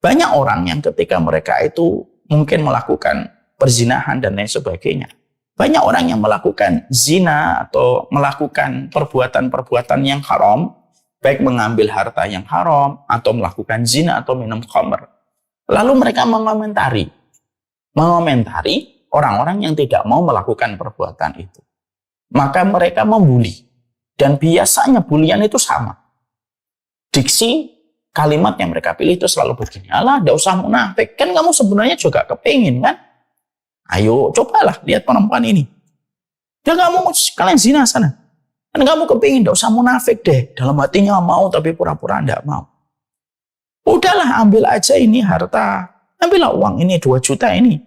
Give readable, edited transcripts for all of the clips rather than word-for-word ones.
Banyak orang yang ketika mereka itu mungkin melakukan perzinahan dan lain sebagainya. Banyak orang yang melakukan zina atau melakukan perbuatan-perbuatan yang haram, baik mengambil harta yang haram atau melakukan zina atau minum khamr. Lalu mereka mengomentari orang-orang yang tidak mau melakukan perbuatan itu. Maka mereka membuli. Dan biasanya bulian itu sama. Diksi kalimat yang mereka pilih itu selalu begini. Alah, tidak usah munafik. Kan kamu sebenarnya juga kepingin kan? Ayo, cobalah lihat perempuan ini. Dan kamu kalian zina sana. Kan kamu kepingin, tidak usah munafik deh. Dalam hatinya mau, tapi pura-pura tidak mau. Udahlah, ambil aja ini harta. Ambillah uang ini, 2 juta ini.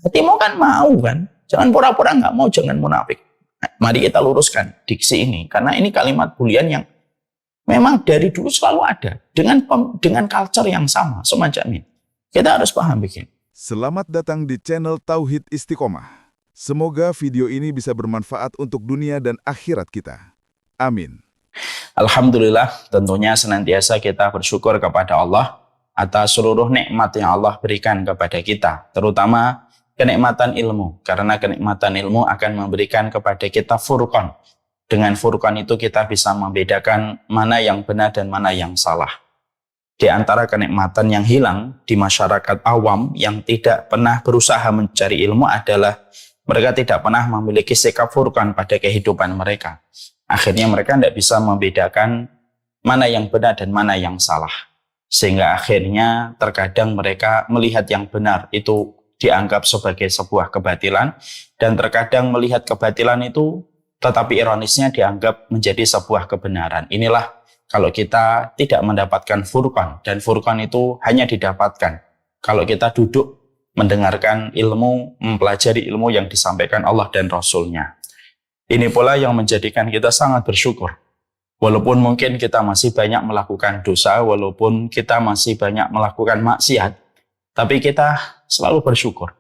Hatimu kan mau kan? Jangan pura-pura nggak mau, jangan munafik. Nah, mari kita luruskan diksi ini. Karena ini kalimat bulian yang memang dari dulu selalu ada. Dengan culture yang sama, semacam ini. Kita harus paham begini. Selamat datang di channel Tauhid Istiqomah. Semoga video ini bisa bermanfaat untuk dunia dan akhirat kita. Amin. Alhamdulillah, tentunya senantiasa kita bersyukur kepada Allah atas seluruh nikmat yang Allah berikan kepada kita, terutama kenikmatan ilmu. Karena kenikmatan ilmu akan memberikan kepada kita furqan. Dengan furqan itu kita bisa membedakan mana yang benar dan mana yang salah. Di antara kenikmatan yang hilang di masyarakat awam yang tidak pernah berusaha mencari ilmu adalah mereka tidak pernah memiliki sikap furqan pada kehidupan mereka. Akhirnya mereka tidak bisa membedakan mana yang benar dan mana yang salah. Sehingga akhirnya terkadang mereka melihat yang benar itu dianggap sebagai sebuah kebatilan, dan terkadang melihat kebatilan itu tetapi ironisnya dianggap menjadi sebuah kebenaran. Inilah kalau kita tidak mendapatkan furqan, dan furqan itu hanya didapatkan kalau kita duduk mendengarkan ilmu, mempelajari ilmu yang disampaikan Allah dan Rasul-Nya. Ini pula yang menjadikan kita sangat bersyukur. Walaupun mungkin kita masih banyak melakukan dosa, walaupun kita masih banyak melakukan maksiat, tapi kita selalu bersyukur.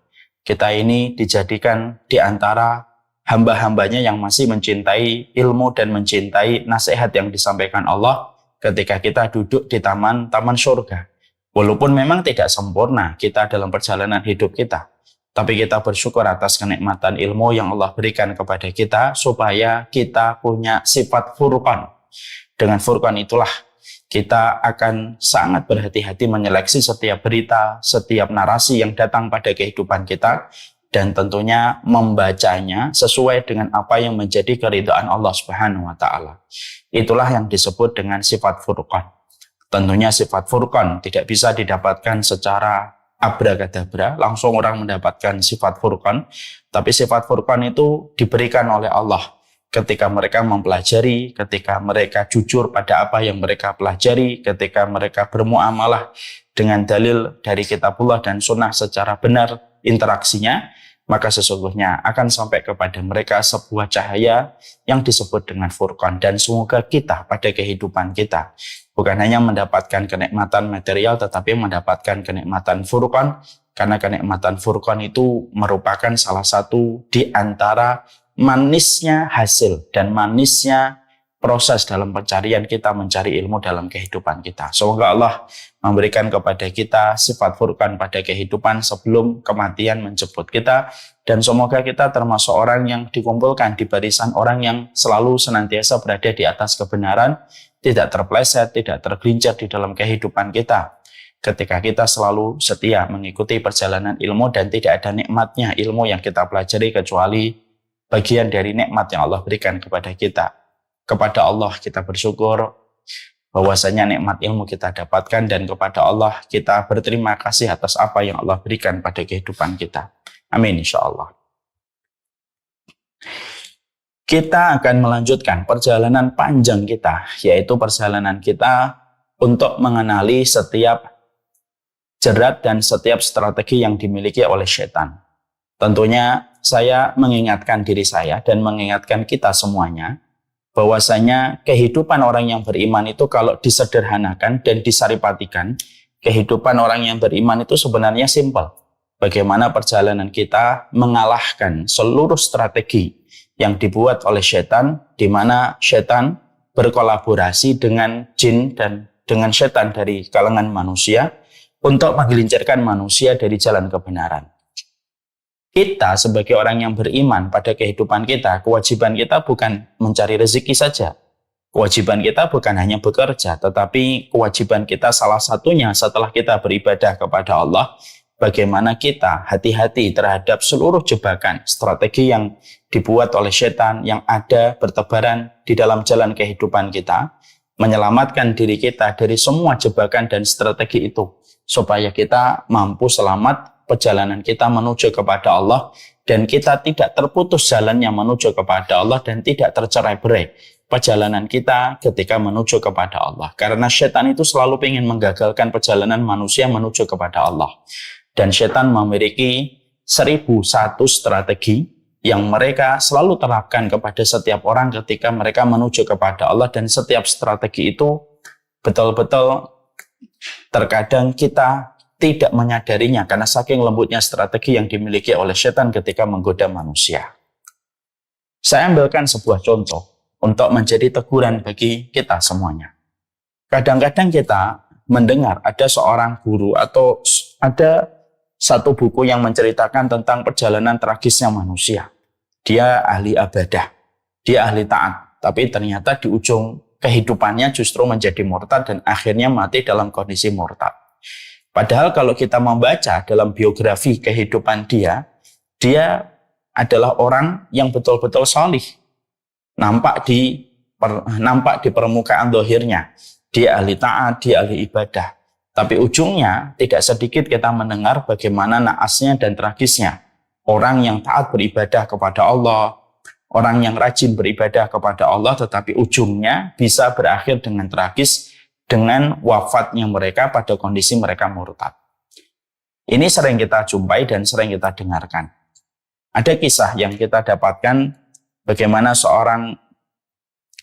Kita ini dijadikan di antara hamba-hambanya yang masih mencintai ilmu dan mencintai nasihat yang disampaikan Allah ketika kita duduk di taman surga. Walaupun memang tidak sempurna kita dalam perjalanan hidup kita, tapi kita bersyukur atas kenikmatan ilmu yang Allah berikan kepada kita supaya kita punya sifat furqan. Dengan furqan itulah kita akan sangat berhati-hati menyeleksi setiap berita, setiap narasi yang datang pada kehidupan kita, dan tentunya membacanya sesuai dengan apa yang menjadi keridhaan Allah Subhanahu wa taala. Itulah yang disebut dengan sifat furqan. Tentunya sifat furqan tidak bisa didapatkan secara abrakadabra, langsung orang mendapatkan sifat furqan, tapi sifat furqan itu diberikan oleh Allah ketika mereka mempelajari, ketika mereka jujur pada apa yang mereka pelajari, ketika mereka bermuamalah dengan dalil dari kitabullah dan sunnah secara benar interaksinya, maka sesungguhnya akan sampai kepada mereka sebuah cahaya yang disebut dengan furqan. Dan semoga kita pada kehidupan kita bukan hanya mendapatkan kenikmatan material, tetapi mendapatkan kenikmatan furqan, karena kenikmatan furqan itu merupakan salah satu di antara manisnya hasil dan manisnya proses dalam pencarian kita mencari ilmu dalam kehidupan kita. Semoga Allah memberikan kepada kita sifat furqan pada kehidupan sebelum kematian menjemput kita, dan semoga kita termasuk orang yang dikumpulkan di barisan orang yang selalu senantiasa berada di atas kebenaran, tidak terpleset, tidak tergelincir di dalam kehidupan kita. Ketika kita selalu setia mengikuti perjalanan ilmu dan tidak ada nikmatnya ilmu yang kita pelajari kecuali bagian dari nikmat yang Allah berikan kepada kita. Kepada Allah kita bersyukur bahwasanya nikmat ilmu kita dapatkan, dan kepada Allah kita berterima kasih atas apa yang Allah berikan pada kehidupan kita. Amin insyaallah. Kita akan melanjutkan perjalanan panjang kita, yaitu perjalanan kita untuk mengenali setiap jerat dan setiap strategi yang dimiliki oleh setan. Tentunya saya mengingatkan diri saya dan mengingatkan kita semuanya bahwasanya kehidupan orang yang beriman itu kalau disederhanakan dan disaripatikan, kehidupan orang yang beriman itu sebenarnya simpel. Bagaimana perjalanan kita mengalahkan seluruh strategi yang dibuat oleh setan, di mana setan berkolaborasi dengan jin dan dengan setan dari kalangan manusia, untuk menggelincirkan manusia dari jalan kebenaran. Kita sebagai orang yang beriman pada kehidupan kita, kewajiban kita bukan mencari rezeki saja. Kewajiban kita bukan hanya bekerja, tetapi kewajiban kita salah satunya setelah kita beribadah kepada Allah, bagaimana kita hati-hati terhadap seluruh jebakan, strategi yang dibuat oleh setan yang ada bertebaran di dalam jalan kehidupan kita, menyelamatkan diri kita dari semua jebakan dan strategi itu, supaya kita mampu selamat perjalanan kita menuju kepada Allah, dan kita tidak terputus jalannya menuju kepada Allah, dan tidak tercerai-berai perjalanan kita ketika menuju kepada Allah. Karena setan itu selalu ingin menggagalkan perjalanan manusia menuju kepada Allah. Dan setan memiliki 1001 strategi yang mereka selalu terapkan kepada setiap orang ketika mereka menuju kepada Allah, dan setiap strategi itu betul-betul terkadang kita tidak menyadarinya karena saking lembutnya strategi yang dimiliki oleh setan ketika menggoda manusia. Saya ambilkan sebuah contoh untuk menjadi teguran bagi kita semuanya. Kadang-kadang kita mendengar ada seorang guru atau ada satu buku yang menceritakan tentang perjalanan tragisnya manusia. Dia ahli ibadah, dia ahli taat, tapi ternyata di ujung kehidupannya justru menjadi murtad dan akhirnya mati dalam kondisi murtad. Padahal kalau kita membaca dalam biografi kehidupan dia adalah orang yang betul-betul salih. Nampak di permukaan zahirnya, dia ahli taat, dia ahli ibadah. Tapi ujungnya tidak sedikit kita mendengar bagaimana naasnya dan tragisnya. Orang yang taat beribadah kepada Allah, orang yang rajin beribadah kepada Allah, tetapi ujungnya bisa berakhir dengan tragis, dengan wafatnya mereka pada kondisi mereka murtad. Ini sering kita jumpai dan sering kita dengarkan. Ada kisah yang kita dapatkan bagaimana seorang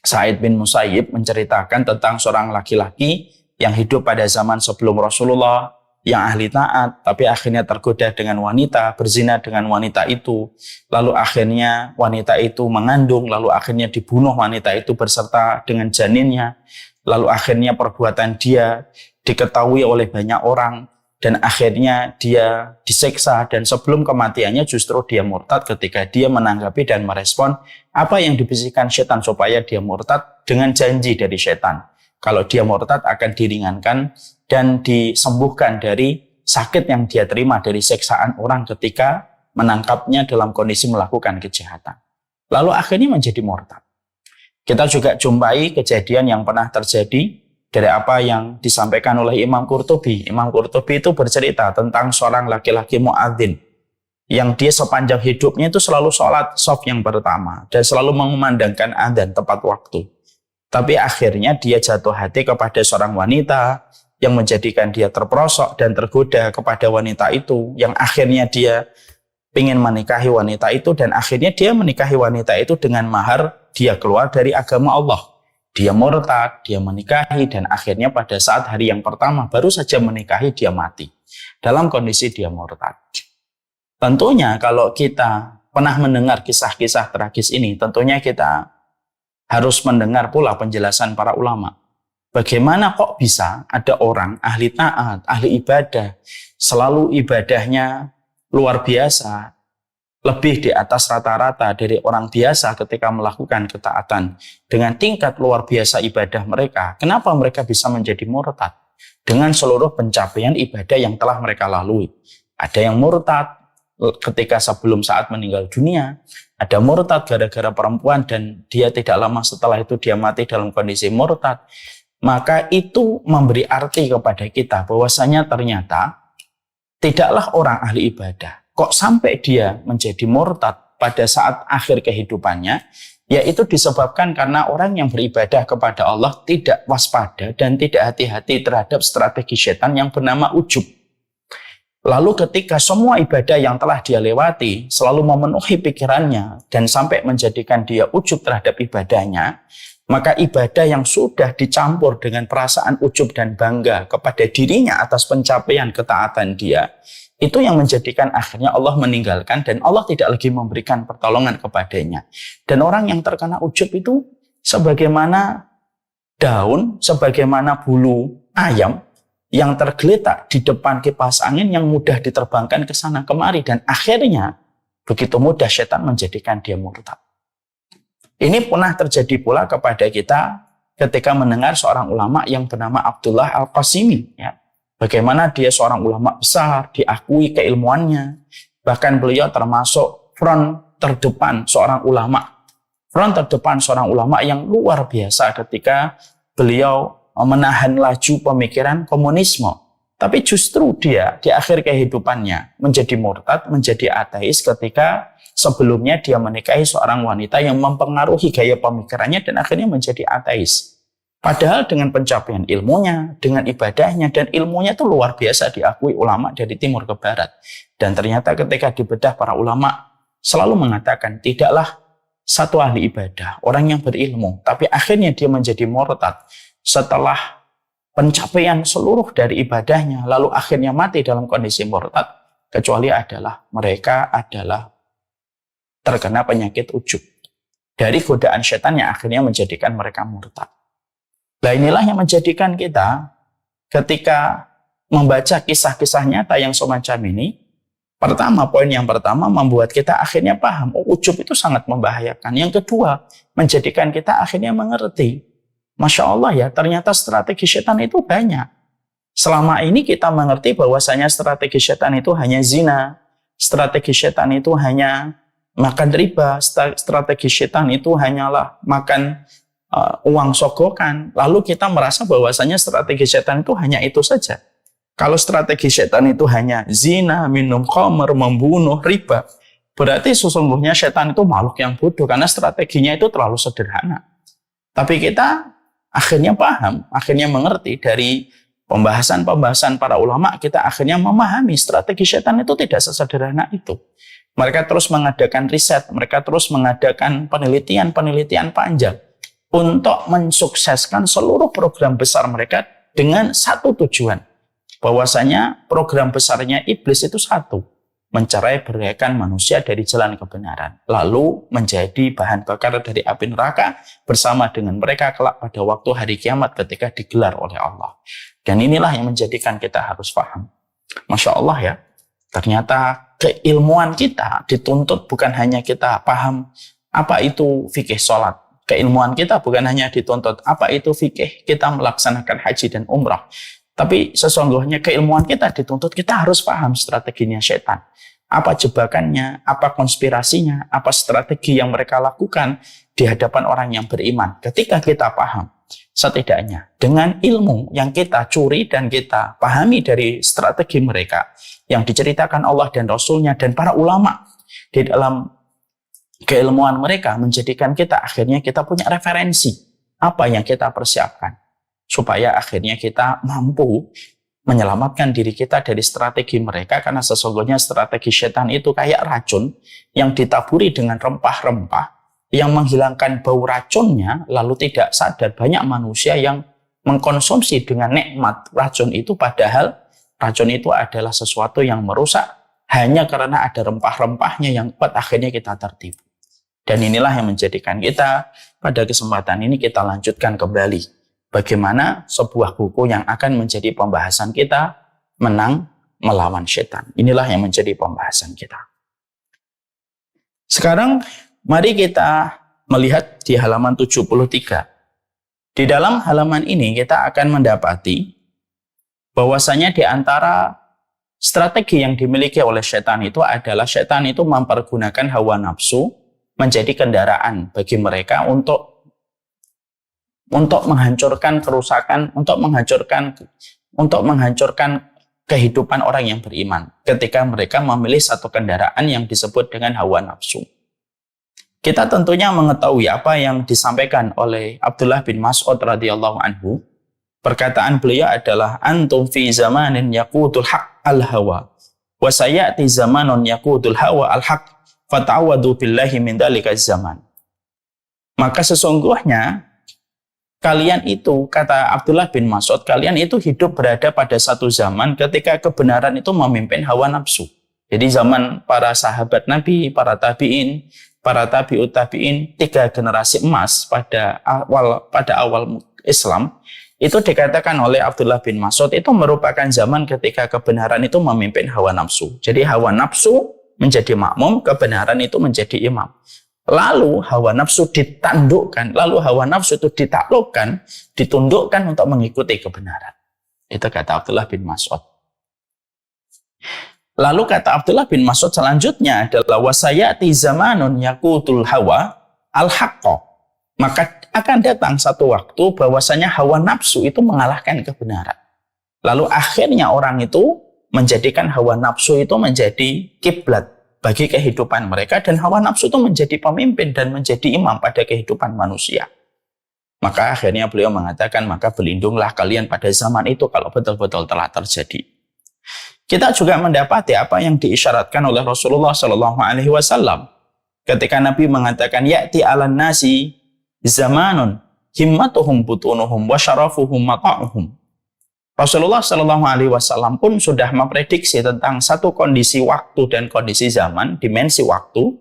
Sa'id bin Musayyib menceritakan tentang seorang laki-laki yang hidup pada zaman sebelum Rasulullah, yang ahli taat, tapi akhirnya tergoda dengan wanita, berzina dengan wanita itu, lalu akhirnya wanita itu mengandung, lalu akhirnya dibunuh wanita itu beserta dengan janinnya, lalu akhirnya perbuatan dia diketahui oleh banyak orang, dan akhirnya dia disiksa, dan sebelum kematiannya justru dia murtad ketika dia menanggapi dan merespon apa yang dibisikkan setan supaya dia murtad dengan janji dari setan. Kalau dia murtad akan diringankan dan disembuhkan dari sakit yang dia terima dari siksaan orang ketika menangkapnya dalam kondisi melakukan kejahatan. Lalu akhirnya menjadi murtad. Kita juga jumpai kejadian yang pernah terjadi dari apa yang disampaikan oleh Imam Qurtubi. Imam Qurtubi itu bercerita tentang seorang laki-laki muadzin yang dia sepanjang hidupnya itu selalu sholat shaf yang pertama dan selalu mengumandangkan adzan tepat waktu. Tapi akhirnya dia jatuh hati kepada seorang wanita yang menjadikan dia terperosok dan tergoda kepada wanita itu, yang akhirnya dia ingin menikahi wanita itu, dan akhirnya dia menikahi wanita itu dengan mahar dia keluar dari agama Allah. Dia murtad, dia menikahi, dan akhirnya pada saat hari yang pertama baru saja menikahi dia mati dalam kondisi dia murtad. Tentunya kalau kita pernah mendengar kisah-kisah tragis ini, tentunya kita harus mendengar pula penjelasan para ulama. Bagaimana kok bisa ada orang ahli taat, ahli ibadah, selalu ibadahnya luar biasa, lebih di atas rata-rata dari orang biasa ketika melakukan ketaatan. Dengan tingkat luar biasa ibadah mereka, kenapa mereka bisa menjadi murtad? Dengan seluruh pencapaian ibadah yang telah mereka lalui. Ada yang murtad ketika sebelum saat meninggal dunia, ada murtad gara-gara perempuan dan dia tidak lama setelah itu dia mati dalam kondisi murtad. Maka itu memberi arti kepada kita bahwasanya ternyata tidaklah orang ahli ibadah kok sampai dia menjadi murtad pada saat akhir kehidupannya, yaitu disebabkan karena orang yang beribadah kepada Allah tidak waspada dan tidak hati-hati terhadap strategi setan yang bernama ujub. Lalu ketika semua ibadah yang telah dia lewati selalu memenuhi pikirannya dan sampai menjadikan dia ujub terhadap ibadahnya, maka ibadah yang sudah dicampur dengan perasaan ujub dan bangga kepada dirinya atas pencapaian ketaatan dia, itu yang menjadikan akhirnya Allah meninggalkan dan Allah tidak lagi memberikan pertolongan kepadanya. Dan orang yang terkena ujub itu sebagaimana daun, sebagaimana bulu ayam yang tergeletak di depan kipas angin yang mudah diterbangkan ke sana kemari, dan akhirnya begitu mudah setan menjadikan dia murtad. Ini pernah terjadi pula kepada kita ketika mendengar seorang ulama yang bernama Abdullah Al-Qasimi, ya. Bagaimana dia seorang ulama besar, diakui keilmuannya, bahkan beliau termasuk front terdepan seorang ulama yang luar biasa ketika beliau menahan laju pemikiran komunisme. Tapi justru dia di akhir kehidupannya menjadi murtad, menjadi ateis ketika sebelumnya dia menikahi seorang wanita yang mempengaruhi gaya pemikirannya dan akhirnya menjadi ateis. Padahal dengan pencapaian ilmunya, dengan ibadahnya, dan ilmunya itu luar biasa diakui ulama dari timur ke barat. Dan ternyata ketika dibedah para ulama selalu mengatakan tidaklah satu ahli ibadah, orang yang berilmu, tapi akhirnya dia menjadi murtad setelah pencapaian seluruh dari ibadahnya, lalu akhirnya mati dalam kondisi murtad, kecuali mereka adalah terkena penyakit ujub dari godaan setan yang akhirnya menjadikan mereka murtad. Nah, inilah yang menjadikan kita ketika membaca kisah-kisah nyata yang semacam ini, poin yang pertama membuat kita akhirnya paham, ujub itu sangat membahayakan. Yang kedua, menjadikan kita akhirnya mengerti, Masya Allah ya, ternyata strategi setan itu banyak. Selama ini kita mengerti bahwasanya strategi setan itu hanya zina, strategi setan itu hanya makan riba, strategi setan itu hanyalah makan uang sogokan. Lalu kita merasa bahwasanya strategi setan itu hanya itu saja. Kalau strategi setan itu hanya zina, minum khamr, membunuh, riba, berarti sesungguhnya setan itu makhluk yang bodoh karena strateginya itu terlalu sederhana. Tapi kita akhirnya paham, akhirnya mengerti dari pembahasan-pembahasan para ulama, kita akhirnya memahami strategi setan itu tidak sesederhana itu. Mereka terus mengadakan riset, mereka terus mengadakan penelitian-penelitian panjang untuk mensukseskan seluruh program besar mereka dengan satu tujuan. Bahwasanya program besarnya iblis itu satu, mencerai beraikan manusia dari jalan kebenaran, lalu menjadi bahan bakar dari api neraka bersama dengan mereka kelak pada waktu hari kiamat ketika digelar oleh Allah. Dan inilah yang menjadikan kita harus paham. Masya Allah ya, ternyata keilmuan kita dituntut bukan hanya kita paham apa itu fikih sholat. Keilmuan kita bukan hanya dituntut apa itu fikih kita melaksanakan haji dan umrah. Tapi sesungguhnya keilmuan kita dituntut kita harus paham strateginya setan. Apa jebakannya, apa konspirasinya, apa strategi yang mereka lakukan di hadapan orang yang beriman. Ketika kita paham, setidaknya dengan ilmu yang kita curi dan kita pahami dari strategi mereka yang diceritakan Allah dan Rasulnya dan para ulama di dalam keilmuan mereka, menjadikan kita akhirnya kita punya referensi apa yang kita persiapkan supaya akhirnya kita mampu menyelamatkan diri kita dari strategi mereka, karena sesungguhnya strategi setan itu kayak racun yang ditaburi dengan rempah-rempah yang menghilangkan bau racunnya, lalu tidak sadar banyak manusia yang mengkonsumsi dengan nikmat racun itu, padahal racun itu adalah sesuatu yang merusak hanya karena ada rempah-rempahnya yang kuat, akhirnya kita tertipu. Dan inilah yang menjadikan kita pada kesempatan ini kita lanjutkan kembali bagaimana sebuah buku yang akan menjadi pembahasan kita, menang melawan setan. Inilah yang menjadi pembahasan kita. Sekarang mari kita melihat di halaman 73. Di dalam halaman ini kita akan mendapati bahwasanya di antara strategi yang dimiliki oleh setan itu adalah setan itu mempergunakan hawa nafsu menjadi kendaraan bagi mereka untuk menghancurkan kerusakan, untuk menghancurkan kehidupan orang yang beriman ketika mereka memilih satu kendaraan yang disebut dengan hawa nafsu. Kita tentunya mengetahui apa yang disampaikan oleh Abdullah bin Mas'ud radhiyallahu anhu. Perkataan beliau adalah antum fi zamanin yaqudul haq al-hawa wa sayati zamanun yaqudul hawa al-haq fata'awadu billahi min dzalika zaman. Maka sesungguhnya kalian itu, kata Abdullah bin Mas'ud, kalian itu hidup berada pada satu zaman ketika kebenaran itu memimpin hawa nafsu. Jadi zaman para sahabat Nabi, para tabi'in, para tabi'ut tabi'in, 3 generasi emas pada awal Islam, Itu dikatakan oleh Abdullah bin Mas'ud, itu merupakan zaman ketika kebenaran itu memimpin hawa nafsu. Jadi hawa nafsu menjadi makmum, kebenaran itu menjadi imam. Lalu hawa nafsu ditandukkan, lalu hawa nafsu itu ditaklukkan, ditundukkan untuk mengikuti kebenaran. Itu kata Abdullah bin Mas'ud. Lalu kata Abdullah bin Mas'ud selanjutnya adalah wasayati zamanun yaqutul hawa al-haqqa. Maka akan datang satu waktu bahwasanya hawa nafsu itu mengalahkan kebenaran. Lalu akhirnya orang itu menjadikan hawa nafsu itu menjadi kiblat bagi kehidupan mereka, dan hawa nafsu itu menjadi pemimpin dan menjadi imam pada kehidupan manusia. Maka akhirnya beliau mengatakan, maka berlindunglah kalian pada zaman itu kalau betul-betul telah terjadi. Kita juga mendapati apa yang diisyaratkan oleh Rasulullah SAW ketika Nabi mengatakan ya'ti 'alan nasi zamanun himmatuhum butunuhum wa syarafuhum mata'uhum. Rasulullah SAW pun sudah memprediksi tentang satu kondisi waktu dan kondisi zaman, dimensi waktu,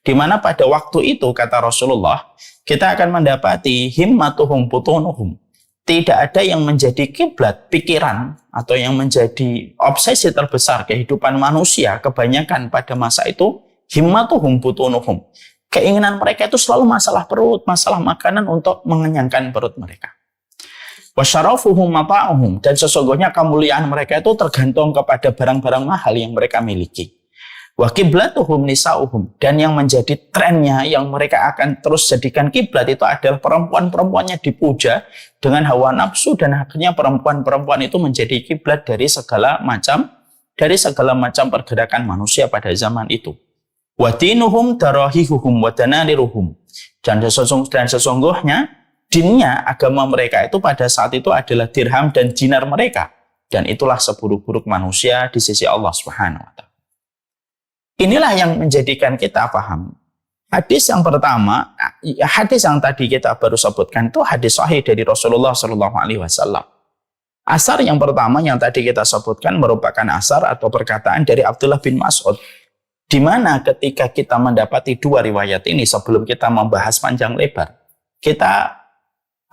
di mana pada waktu itu, kata Rasulullah, kita akan mendapati himmatuhum butunuhum. Tidak ada yang menjadi kiblat pikiran atau yang menjadi obsesi terbesar kehidupan manusia kebanyakan pada masa itu, himmatuhum butunuhum. Keinginan mereka itu selalu masalah perut, masalah makanan untuk mengenyangkan perut mereka. Wasyarafuhum mata'uhum, dan sesungguhnya kemuliaan mereka itu tergantung kepada barang-barang mahal yang mereka miliki. Wa kiblatuhum nisa'uhum, dan yang menjadi trennya yang mereka akan terus jadikan kiblat itu adalah perempuan-perempuannya dipuja dengan hawa nafsu, dan akhirnya perempuan-perempuan itu menjadi kiblat dari segala macam pergerakan manusia pada zaman itu. Wa dinuhum darahihuhum wa danariruhum, dan sesungguhnya dinnya, agama mereka itu pada saat itu adalah dirham dan dinar mereka, dan itulah seburuk-buruk manusia di sisi Allah Subhanahu wa taala. Inilah yang menjadikan kita paham. Hadis yang pertama, hadis yang tadi kita baru sebutkan itu hadis sahih dari Rasulullah SAW. Asar yang pertama yang tadi kita sebutkan merupakan asar atau perkataan dari Abdullah bin Mas'ud, di mana ketika kita mendapati dua riwayat ini sebelum kita membahas panjang lebar, kita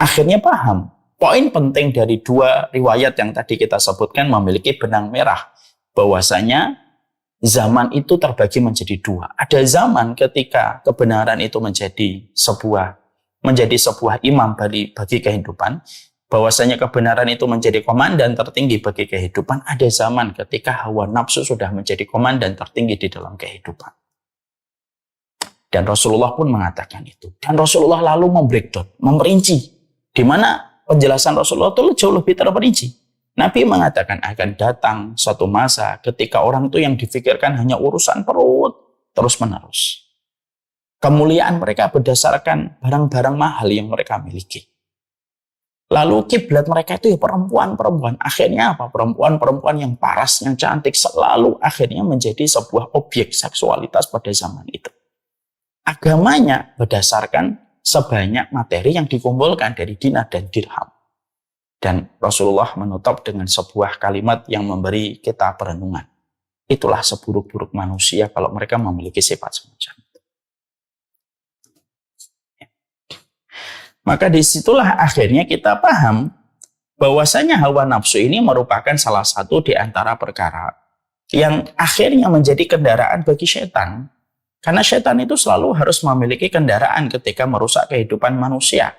akhirnya paham poin penting dari dua riwayat yang tadi kita sebutkan memiliki benang merah, bahwasanya zaman itu terbagi menjadi dua. Ada zaman ketika kebenaran itu menjadi sebuah imam bagi kehidupan, bahwasanya kebenaran itu menjadi komandan tertinggi bagi kehidupan. Ada zaman ketika hawa nafsu sudah menjadi komandan tertinggi di dalam kehidupan. Dan Rasulullah pun mengatakan itu. Dan Rasulullah lalu memperinci, di mana penjelasan Rasulullah itu jauh lebih terperinci. Nabi mengatakan akan datang suatu masa ketika orang itu yang difikirkan hanya urusan perut terus-menerus. Kemuliaan mereka berdasarkan barang-barang mahal yang mereka miliki. Lalu kiblat mereka itu ya perempuan-perempuan. Akhirnya apa? Perempuan-perempuan yang paras, yang cantik selalu akhirnya menjadi sebuah objek seksualitas pada zaman itu. Agamanya berdasarkan sebanyak materi yang dikumpulkan dari dinar dan dirham. Dan Rasulullah menutup dengan sebuah kalimat yang memberi kita perenungan. Itulah seburuk-buruk manusia kalau mereka memiliki sifat semacam itu. Maka disitulah akhirnya kita paham bahwasanya hawa nafsu ini merupakan salah satu di antara perkara yang akhirnya menjadi kendaraan bagi setan. Karena setan itu selalu harus memiliki kendaraan ketika merusak kehidupan manusia.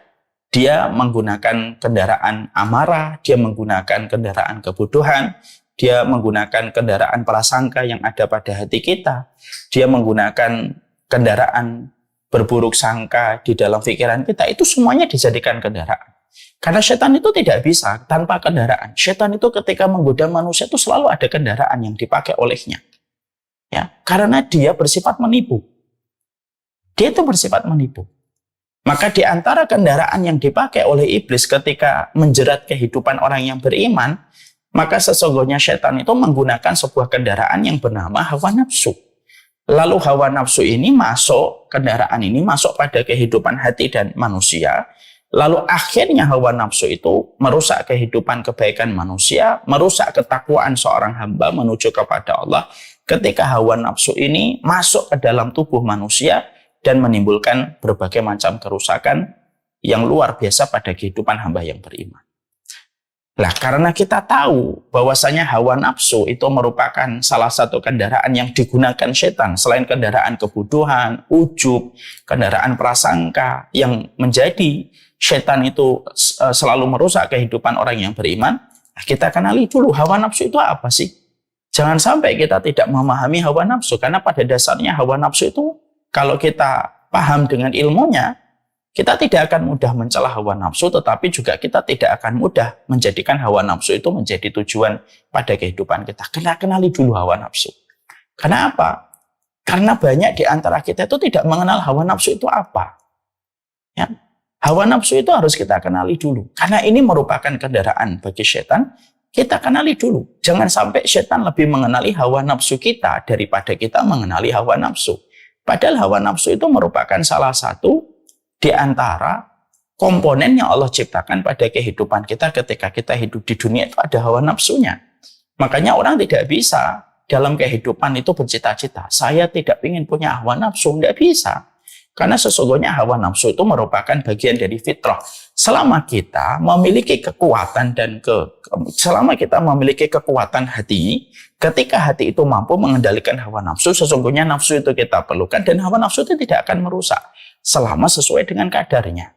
Dia menggunakan kendaraan amarah, dia menggunakan kendaraan kebodohan, dia menggunakan kendaraan prasangka yang ada pada hati kita, dia menggunakan kendaraan berburuk sangka di dalam pikiran kita, itu semuanya dijadikan kendaraan. Karena setan itu tidak bisa tanpa kendaraan. Setan itu ketika menggoda manusia itu selalu ada kendaraan yang dipakai olehnya. Ya, karena dia bersifat menipu. Dia itu bersifat menipu. Maka di antara kendaraan yang dipakai oleh iblis ketika menjerat kehidupan orang yang beriman, maka sesungguhnya setan itu menggunakan sebuah kendaraan yang bernama hawa nafsu. Lalu hawa nafsu ini kendaraan ini masuk pada kehidupan hati dan manusia. Lalu akhirnya hawa nafsu itu merusak kehidupan kebaikan manusia, merusak ketakwaan seorang hamba menuju kepada Allah. Ketika hawa nafsu ini masuk ke dalam tubuh manusia dan menimbulkan berbagai macam kerusakan yang luar biasa pada kehidupan hamba yang beriman. Lah, karena kita tahu bahwasanya hawa nafsu itu merupakan salah satu kendaraan yang digunakan setan selain kendaraan kebodohan, ujub, kendaraan prasangka yang menjadi setan itu selalu merusak kehidupan orang yang beriman. Nah, kita kenali dulu hawa nafsu itu apa sih? Jangan sampai kita tidak memahami hawa nafsu, karena pada dasarnya hawa nafsu itu kalau kita paham dengan ilmunya, kita tidak akan mudah mencela hawa nafsu, tetapi juga kita tidak akan mudah menjadikan hawa nafsu itu menjadi tujuan pada kehidupan kita. Kenali dulu hawa nafsu. Kenapa? Karena banyak di antara kita itu tidak mengenal hawa nafsu itu apa. Ya. Hawa nafsu itu harus kita kenali dulu. Karena ini merupakan kendaraan bagi setan, kita kenali dulu. Jangan sampai setan lebih mengenali hawa nafsu kita daripada kita mengenali hawa nafsu. Padahal hawa nafsu itu merupakan salah satu di antara komponen yang Allah ciptakan pada kehidupan kita ketika kita hidup di dunia itu ada hawa nafsunya. Makanya orang tidak bisa dalam kehidupan itu bercita-cita, saya tidak ingin punya hawa nafsu, tidak bisa. Karena sesungguhnya hawa nafsu itu merupakan bagian dari fitrah. Selama kita memiliki kekuatan selama kita memiliki kekuatan hati, ketika hati itu mampu mengendalikan hawa nafsu, sesungguhnya nafsu itu kita perlukan dan hawa nafsu itu tidak akan merusak selama sesuai dengan kadarnya.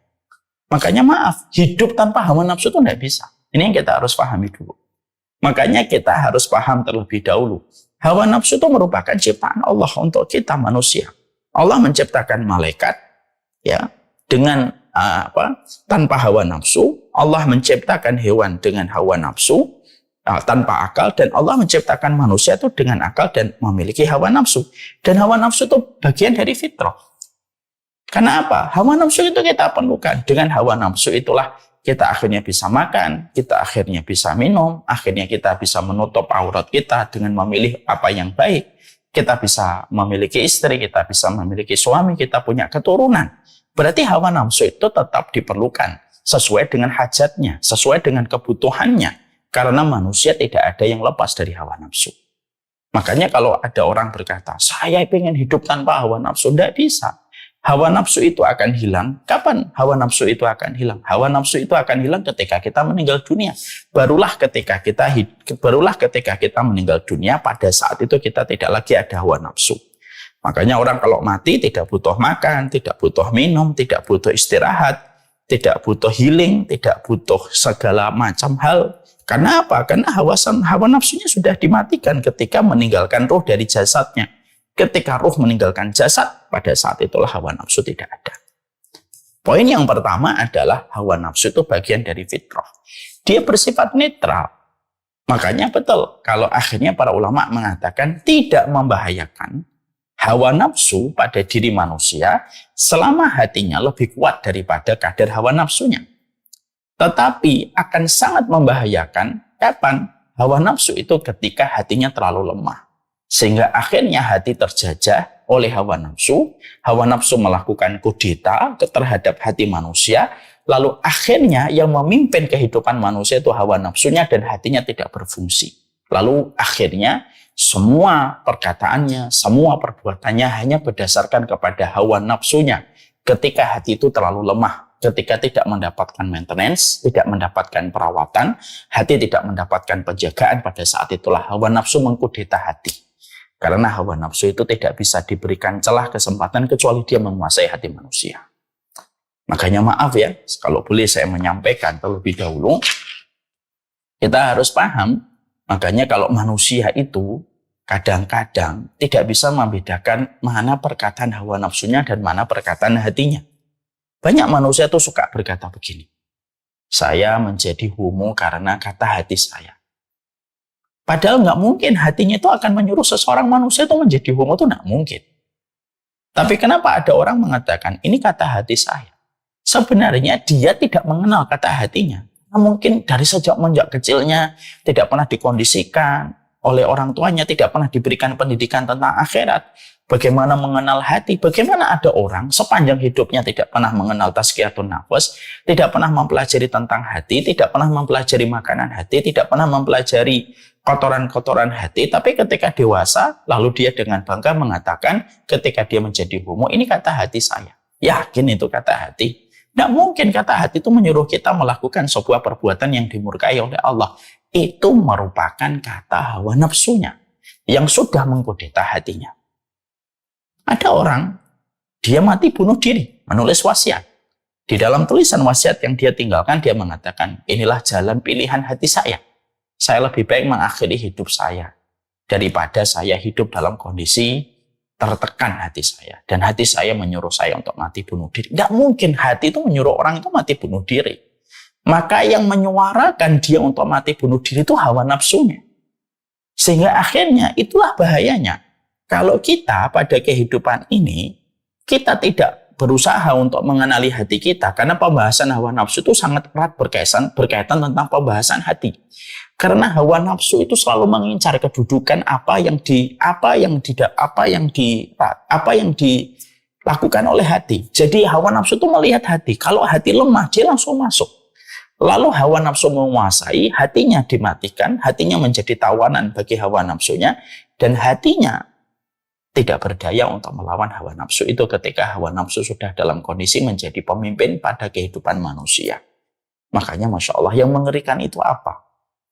Makanya maaf, hidup tanpa hawa nafsu itu tidak bisa. Ini yang kita harus pahami dulu. Makanya kita harus paham terlebih dahulu. Hawa nafsu itu merupakan ciptaan Allah untuk kita manusia. Allah menciptakan malaikat ya dengan tanpa hawa nafsu. Allah menciptakan hewan dengan hawa nafsu tanpa akal, dan Allah menciptakan manusia itu dengan akal dan memiliki hawa nafsu. Dan hawa nafsu itu bagian dari fitrah. Karena apa? Hawa nafsu itu kita perlukan. Dengan hawa nafsu itulah kita akhirnya bisa makan, kita akhirnya bisa minum, akhirnya kita bisa menutup aurat kita dengan memilih apa yang baik. Kita bisa memiliki istri, kita bisa memiliki suami, kita punya keturunan. Berarti hawa nafsu itu tetap diperlukan sesuai dengan hajatnya, sesuai dengan kebutuhannya. Karena manusia tidak ada yang lepas dari hawa nafsu. Makanya kalau ada orang berkata, saya ingin hidup tanpa hawa nafsu, tidak bisa. Hawa nafsu itu akan hilang. Kapan hawa nafsu itu akan hilang? Hawa nafsu itu akan hilang ketika kita meninggal dunia. Barulah ketika kita meninggal dunia, pada saat itu kita tidak lagi ada hawa nafsu. Makanya orang kalau mati tidak butuh makan, tidak butuh minum, tidak butuh istirahat, tidak butuh healing, tidak butuh segala macam hal. Karena apa? Karena hawa nafsunya sudah dimatikan ketika meninggalkan roh dari jasadnya. Ketika ruh meninggalkan jasad, pada saat itulah hawa nafsu tidak ada. Poin yang pertama adalah hawa nafsu itu bagian dari fitrah. Dia bersifat netral. Makanya betul, kalau akhirnya para ulama mengatakan tidak membahayakan hawa nafsu pada diri manusia selama hatinya lebih kuat daripada kadar hawa nafsunya. Tetapi akan sangat membahayakan kapan? Hawa nafsu itu ketika hatinya terlalu lemah. Sehingga akhirnya hati terjajah oleh hawa nafsu melakukan kudeta terhadap hati manusia, lalu akhirnya yang memimpin kehidupan manusia itu hawa nafsunya dan hatinya tidak berfungsi. Lalu akhirnya semua perkataannya, semua perbuatannya hanya berdasarkan kepada hawa nafsunya. Ketika hati itu terlalu lemah, ketika tidak mendapatkan maintenance, tidak mendapatkan perawatan, hati tidak mendapatkan penjagaan, pada saat itulah hawa nafsu mengkudeta hati. Karena hawa nafsu itu tidak bisa diberikan celah kesempatan kecuali dia menguasai hati manusia. Makanya maaf ya, kalau boleh saya menyampaikan terlebih dahulu, kita harus paham, makanya kalau manusia itu kadang-kadang tidak bisa membedakan mana perkataan hawa nafsunya dan mana perkataan hatinya. Banyak manusia itu suka berkata begini, saya menjadi homo karena kata hati saya. Padahal nggak mungkin hatinya itu akan menyuruh seseorang manusia itu menjadi homo, itu nggak mungkin. Tapi kenapa ada orang mengatakan ini kata hati saya? Sebenarnya dia tidak mengenal kata hatinya. Mungkin dari sejak kecilnya tidak pernah dikondisikan oleh orang tuanya, tidak pernah diberikan pendidikan tentang akhirat. Bagaimana mengenal hati? Bagaimana ada orang sepanjang hidupnya tidak pernah mengenal tazkiyatun nafas, tidak pernah mempelajari tentang hati, tidak pernah mempelajari makanan hati, tidak pernah mempelajari kotoran-kotoran hati, tapi ketika dewasa, lalu dia dengan bangga mengatakan ketika dia menjadi homo, ini kata hati saya. Yakin itu kata hati? Tidak mungkin kata hati itu menyuruh kita melakukan sebuah perbuatan yang dimurkai oleh Allah. Itu merupakan kata hawa nafsunya yang sudah mengkudeta hatinya. Ada orang, dia mati bunuh diri, menulis wasiat. Di dalam tulisan wasiat yang dia tinggalkan, dia mengatakan, inilah jalan pilihan hati saya. Saya lebih baik mengakhiri hidup saya daripada saya hidup dalam kondisi tertekan hati saya. Dan hati saya menyuruh saya untuk mati bunuh diri. Tidak mungkin hati itu menyuruh orang itu mati bunuh diri. Maka yang menyuarakan dia untuk mati bunuh diri itu hawa nafsunya. Sehingga akhirnya itulah bahayanya. Kalau kita pada kehidupan ini, kita tidak berusaha untuk mengenali hati kita. Karena pembahasan hawa nafsu itu sangat erat berkaitan tentang pembahasan hati. Karena hawa nafsu itu selalu mengincar kedudukan apa yang dilakukan oleh hati. Jadi hawa nafsu itu melihat hati. Kalau hati lemah, dia langsung masuk. Lalu hawa nafsu menguasai, hatinya dimatikan, hatinya menjadi tawanan bagi hawa nafsunya, dan hatinya tidak berdaya untuk melawan hawa nafsu itu ketika hawa nafsu sudah dalam kondisi menjadi pemimpin pada kehidupan manusia. Makanya Masya Allah, yang mengerikan itu apa?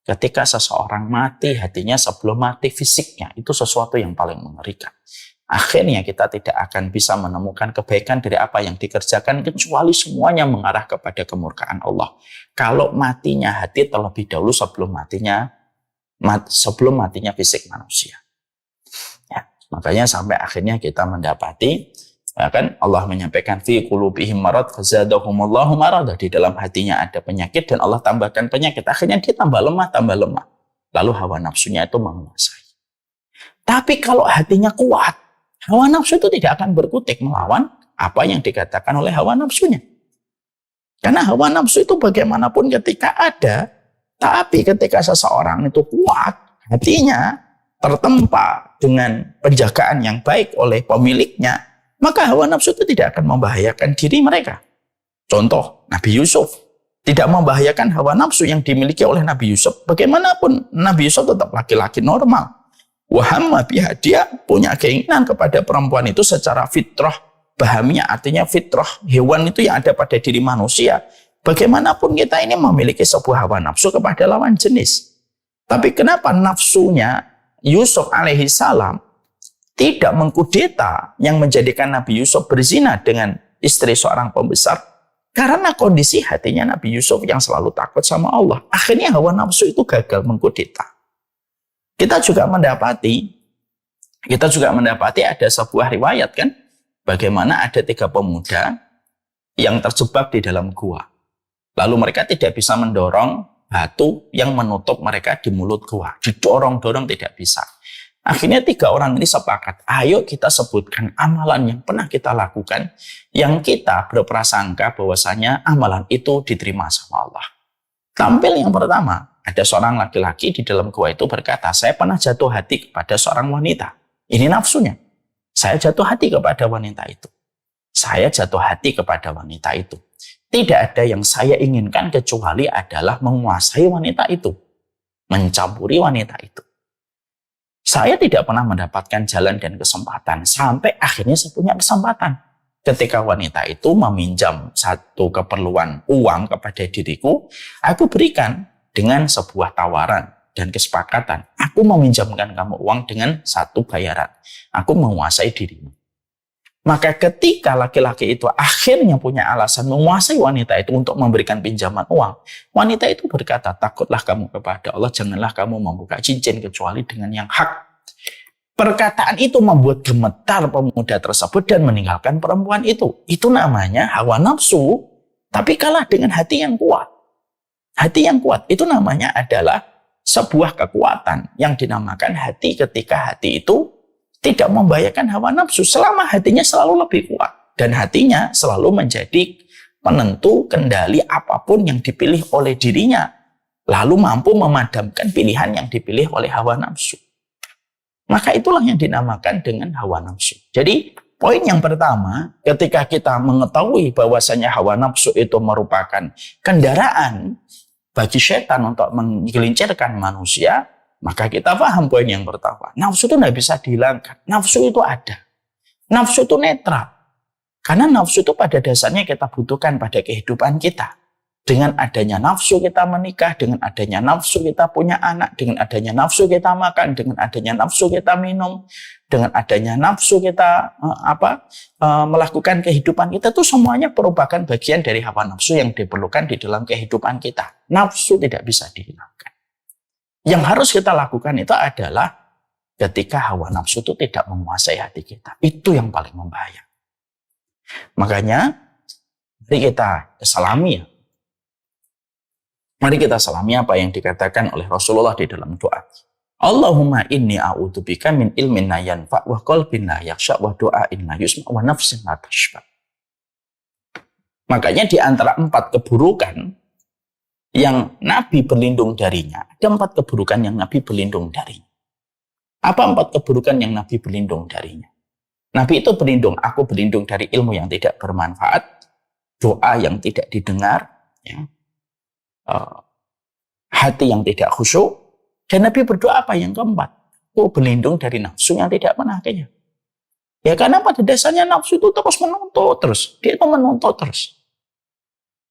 Ketika seseorang mati hatinya sebelum mati fisiknya, itu sesuatu yang paling mengerikan. Akhirnya kita tidak akan bisa menemukan kebaikan dari apa yang dikerjakan kecuali semuanya mengarah kepada kemurkaan Allah. Kalau matinya hati terlebih dahulu sebelum matinya fisik manusia. Ya, makanya sampai akhirnya kita mendapati, ya kan, Allah menyampaikan fi qulubihim marad fazadahumullahu marad, di dalam hatinya ada penyakit dan Allah tambahkan penyakit. Akhirnya dia tambah lemah. Lalu hawa nafsunya itu menguasai. Tapi kalau hatinya kuat, hawa nafsu itu tidak akan berkutik melawan apa yang dikatakan oleh hawa nafsunya. Karena hawa nafsu itu bagaimanapun ketika ada, tapi ketika seseorang itu kuat, hatinya tertempa dengan penjagaan yang baik oleh pemiliknya, maka hawa nafsu itu tidak akan membahayakan diri mereka. Contoh, Nabi Yusuf tidak membahayakan hawa nafsu yang dimiliki oleh Nabi Yusuf. Bagaimanapun Nabi Yusuf tetap laki-laki normal. Wahamma biha, dia punya keinginan kepada perempuan itu secara fitrah bahamiah, artinya fitrah hewan itu yang ada pada diri manusia. Bagaimanapun kita ini memiliki sebuah hawa nafsu kepada lawan jenis. Tapi kenapa nafsunya Yusuf alaihi salam tidak mengkudeta yang menjadikan Nabi Yusuf berzina dengan istri seorang pembesar? Karena kondisi hatinya Nabi Yusuf yang selalu takut sama Allah. Akhirnya hawa nafsu itu gagal mengkudeta. Kita juga mendapati ada sebuah riwayat, kan, bagaimana ada 3 pemuda yang terjebak di dalam gua. Lalu mereka tidak bisa mendorong batu yang menutup mereka di mulut gua. Didorong-dorong tidak bisa. Akhirnya 3 orang ini sepakat, ayo kita sebutkan amalan yang pernah kita lakukan, yang kita berprasangka bahwasanya amalan itu diterima sama Allah. Tampil yang pertama, ada seorang laki-laki di dalam gua itu berkata, saya pernah jatuh hati kepada seorang wanita. Ini nafsunya. Saya jatuh hati kepada wanita itu. Saya jatuh hati kepada wanita itu. Tidak ada yang saya inginkan kecuali adalah menguasai wanita itu. Mencampuri wanita itu. Saya tidak pernah mendapatkan jalan dan kesempatan. Sampai akhirnya saya punya kesempatan. Ketika wanita itu meminjam satu keperluan uang kepada diriku, aku berikan dengan sebuah tawaran dan kesepakatan. Aku meminjamkan kamu uang dengan satu bayaran. Aku menguasai dirimu. Maka ketika laki-laki itu akhirnya punya alasan menguasai wanita itu untuk memberikan pinjaman uang, wanita itu berkata, takutlah kamu kepada Allah, janganlah kamu membuka cincin kecuali dengan yang hak. Perkataan itu membuat gemetar pemuda tersebut dan meninggalkan perempuan itu. Itu namanya hawa nafsu, tapi kalah dengan hati yang kuat. Hati yang kuat itu namanya adalah sebuah kekuatan yang dinamakan hati, ketika hati itu tidak membahayakan hawa nafsu selama hatinya selalu lebih kuat dan hatinya selalu menjadi penentu kendali apapun yang dipilih oleh dirinya, lalu mampu memadamkan pilihan yang dipilih oleh hawa nafsu. Maka itulah yang dinamakan dengan hawa nafsu. Jadi poin yang pertama, ketika kita mengetahui bahwasanya hawa nafsu itu merupakan kendaraan bagi setan untuk menggelincirkan manusia, maka kita paham poin yang pertama. Nafsu itu tidak bisa dihilangkan. Nafsu itu ada. Nafsu itu netral. Karena nafsu itu pada dasarnya kita butuhkan pada kehidupan kita. Dengan adanya nafsu kita menikah, dengan adanya nafsu kita punya anak, dengan adanya nafsu kita makan, dengan adanya nafsu kita minum, dengan adanya nafsu kita melakukan kehidupan kita, itu semuanya merupakan bagian dari hawa nafsu yang diperlukan di dalam kehidupan kita. Nafsu tidak bisa dihilangkan. Yang harus kita lakukan itu adalah ketika hawa nafsu itu tidak menguasai hati kita. Itu yang paling membahayakan. Makanya mari kita salami ya. Mari kita salami apa yang dikatakan oleh Rasulullah di dalam doa. Allahumma inni a'udzubika min ilmin la yanfa' wa qalbin la yakhsha' wa du'ain la yusma' wa nafsin la tashba'. Makanya di antara 4 keburukan yang Nabi berlindung darinya, ada 4 keburukan yang Nabi berlindung darinya. Apa 4 keburukan yang Nabi berlindung darinya? Nabi itu berlindung, aku berlindung dari ilmu yang tidak bermanfaat, doa yang tidak didengar, ya, hati yang tidak khusyuk, dan Nabi berdoa apa yang keempat? Aku berlindung dari nafsu yang tidak pernah kenyang. Ya karena pada dasarnya nafsu itu terus menuntut terus, dia itu menuntut terus.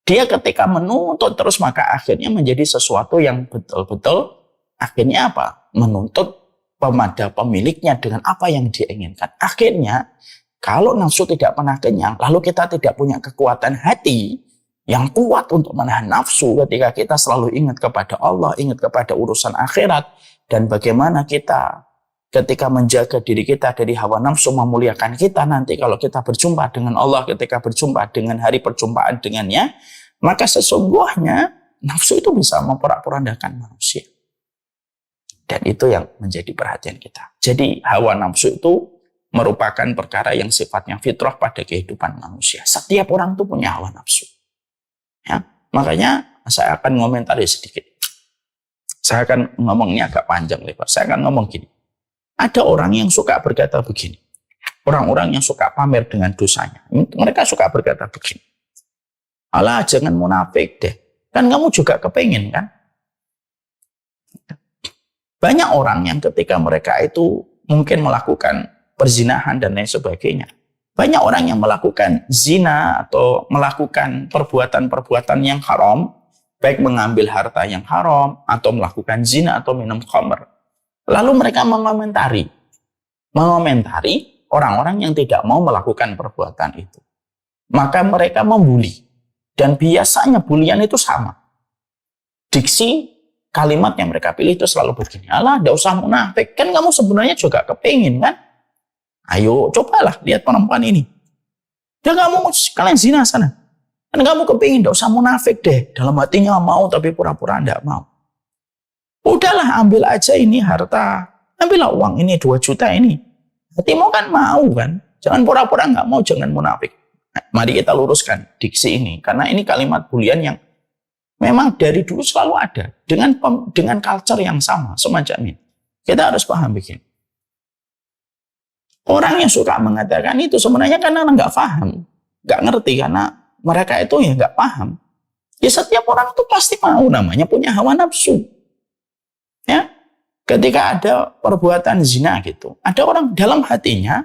Dia ketika menuntut terus maka akhirnya menjadi sesuatu yang betul-betul akhirnya apa? Menuntut pada pemiliknya dengan apa yang dia inginkan. Akhirnya, kalau nafsu tidak pernah kenyang, lalu kita tidak punya kekuatan hati yang kuat untuk menahan nafsu ketika kita selalu ingat kepada Allah, ingat kepada urusan akhirat, dan bagaimana kita ketika menjaga diri kita dari hawa nafsu memuliakan kita nanti kalau kita berjumpa dengan Allah, ketika berjumpa dengan hari perjumpaan dengannya, maka sesungguhnya nafsu itu bisa memporak-porandakan manusia. Dan itu yang menjadi perhatian kita. Jadi hawa nafsu itu merupakan perkara yang sifatnya fitrah pada kehidupan manusia. Setiap orang itu punya hawa nafsu. Ya, makanya saya akan ngomentari sedikit. Saya akan ngomongnya agak panjang lebar. Saya akan ngomong gini. Ada orang yang suka berkata begini. Orang-orang yang suka pamer dengan dosanya. Mereka suka berkata begini. Alah, jangan munafik deh. Kan kamu juga kepengen kan? Banyak orang yang ketika mereka itu mungkin melakukan perzinahan dan lain sebagainya. Banyak orang yang melakukan zina atau melakukan perbuatan-perbuatan yang haram, baik mengambil harta yang haram atau melakukan zina atau minum khamr. Lalu mereka mengomentari orang-orang yang tidak mau melakukan perbuatan itu. Maka mereka membuli. Dan biasanya bulian itu sama. Diksi kalimat yang mereka pilih itu selalu begini. Alah, tidak usah munafik. Kan kamu sebenarnya juga kepingin kan? Ayo, cobalah lihat perempuan ini. Dan kamu kalian zina sana. Kan kamu kepingin, tidak usah munafik deh. Dalam hatinya mau, tapi pura-pura tidak mau. Udahlah, ambil aja ini harta. Ambillah uang ini, 2 juta ini. Hatimu kan mau kan? Jangan pura-pura nggak mau, jangan munafik. Nah, mari kita luruskan diksi ini. Karena ini kalimat bulian yang memang dari dulu selalu ada dengan culture yang sama semacam ini. Kita harus paham begini. Orang yang suka mengatakan itu sebenarnya karena nggak paham, nggak ngerti karena mereka itu ya nggak paham. Ya setiap orang itu pasti mau namanya punya hawa nafsu. Ya, ketika ada perbuatan zina gitu, ada orang dalam hatinya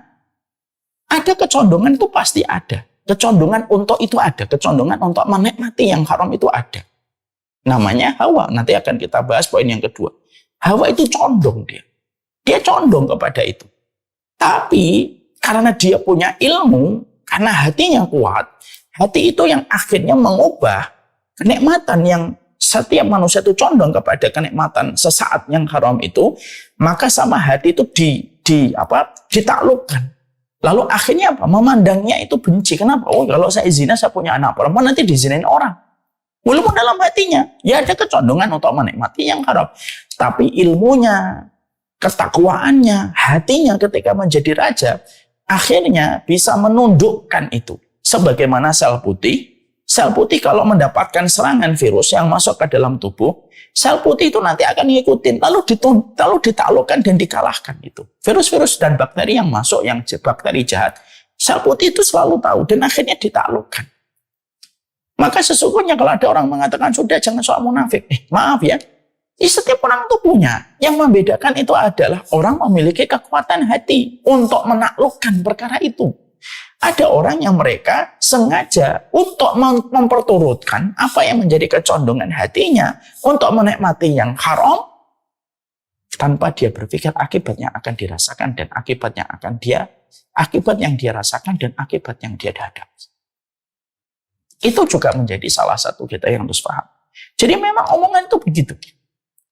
ada kecondongan itu pasti ada. Kecondongan untuk itu ada, kecondongan untuk menikmati yang haram itu ada. Namanya hawa. Nanti akan kita bahas poin yang kedua. Hawa itu condong dia. Dia condong kepada itu. Tapi karena dia punya ilmu, karena hatinya kuat, hati itu yang akhirnya mengubah kenikmatan yang setiap manusia itu condong kepada kenikmatan sesaat yang haram itu, maka sama hati itu ditaklukkan. Lalu akhirnya apa? Memandangnya itu benci. Kenapa? Oh, kalau saya zina, saya punya anak perempuan, nanti dizinain orang. Walaupun dalam hatinya, ya ada kecondongan untuk menikmati yang haram. Tapi ilmunya, ketakwaannya, hatinya ketika menjadi raja, akhirnya bisa menundukkan itu. Sebagaimana sel putih kalau mendapatkan serangan virus yang masuk ke dalam tubuh, sel putih itu nanti akan ngikutin, lalu ditaklukkan dan dikalahkan itu. Virus-virus dan bakteri yang masuk, yang bakteri jahat, sel putih itu selalu tahu dan akhirnya ditaklukkan. Maka sesungguhnya kalau ada orang mengatakan, sudah jangan soal munafik. Maaf ya, setiap orang itu punya. Yang membedakan itu adalah orang memiliki kekuatan hati untuk menaklukkan perkara itu. Ada orang yang mereka sengaja untuk memperturutkan apa yang menjadi kecondongan hatinya untuk menikmati yang haram tanpa dia berpikir akibat yang akan dirasakan dan akibat yang dia rasakan dan akibat yang dia hadapi. Itu juga menjadi salah satu kita yang harus paham. Jadi memang omongan itu begitu.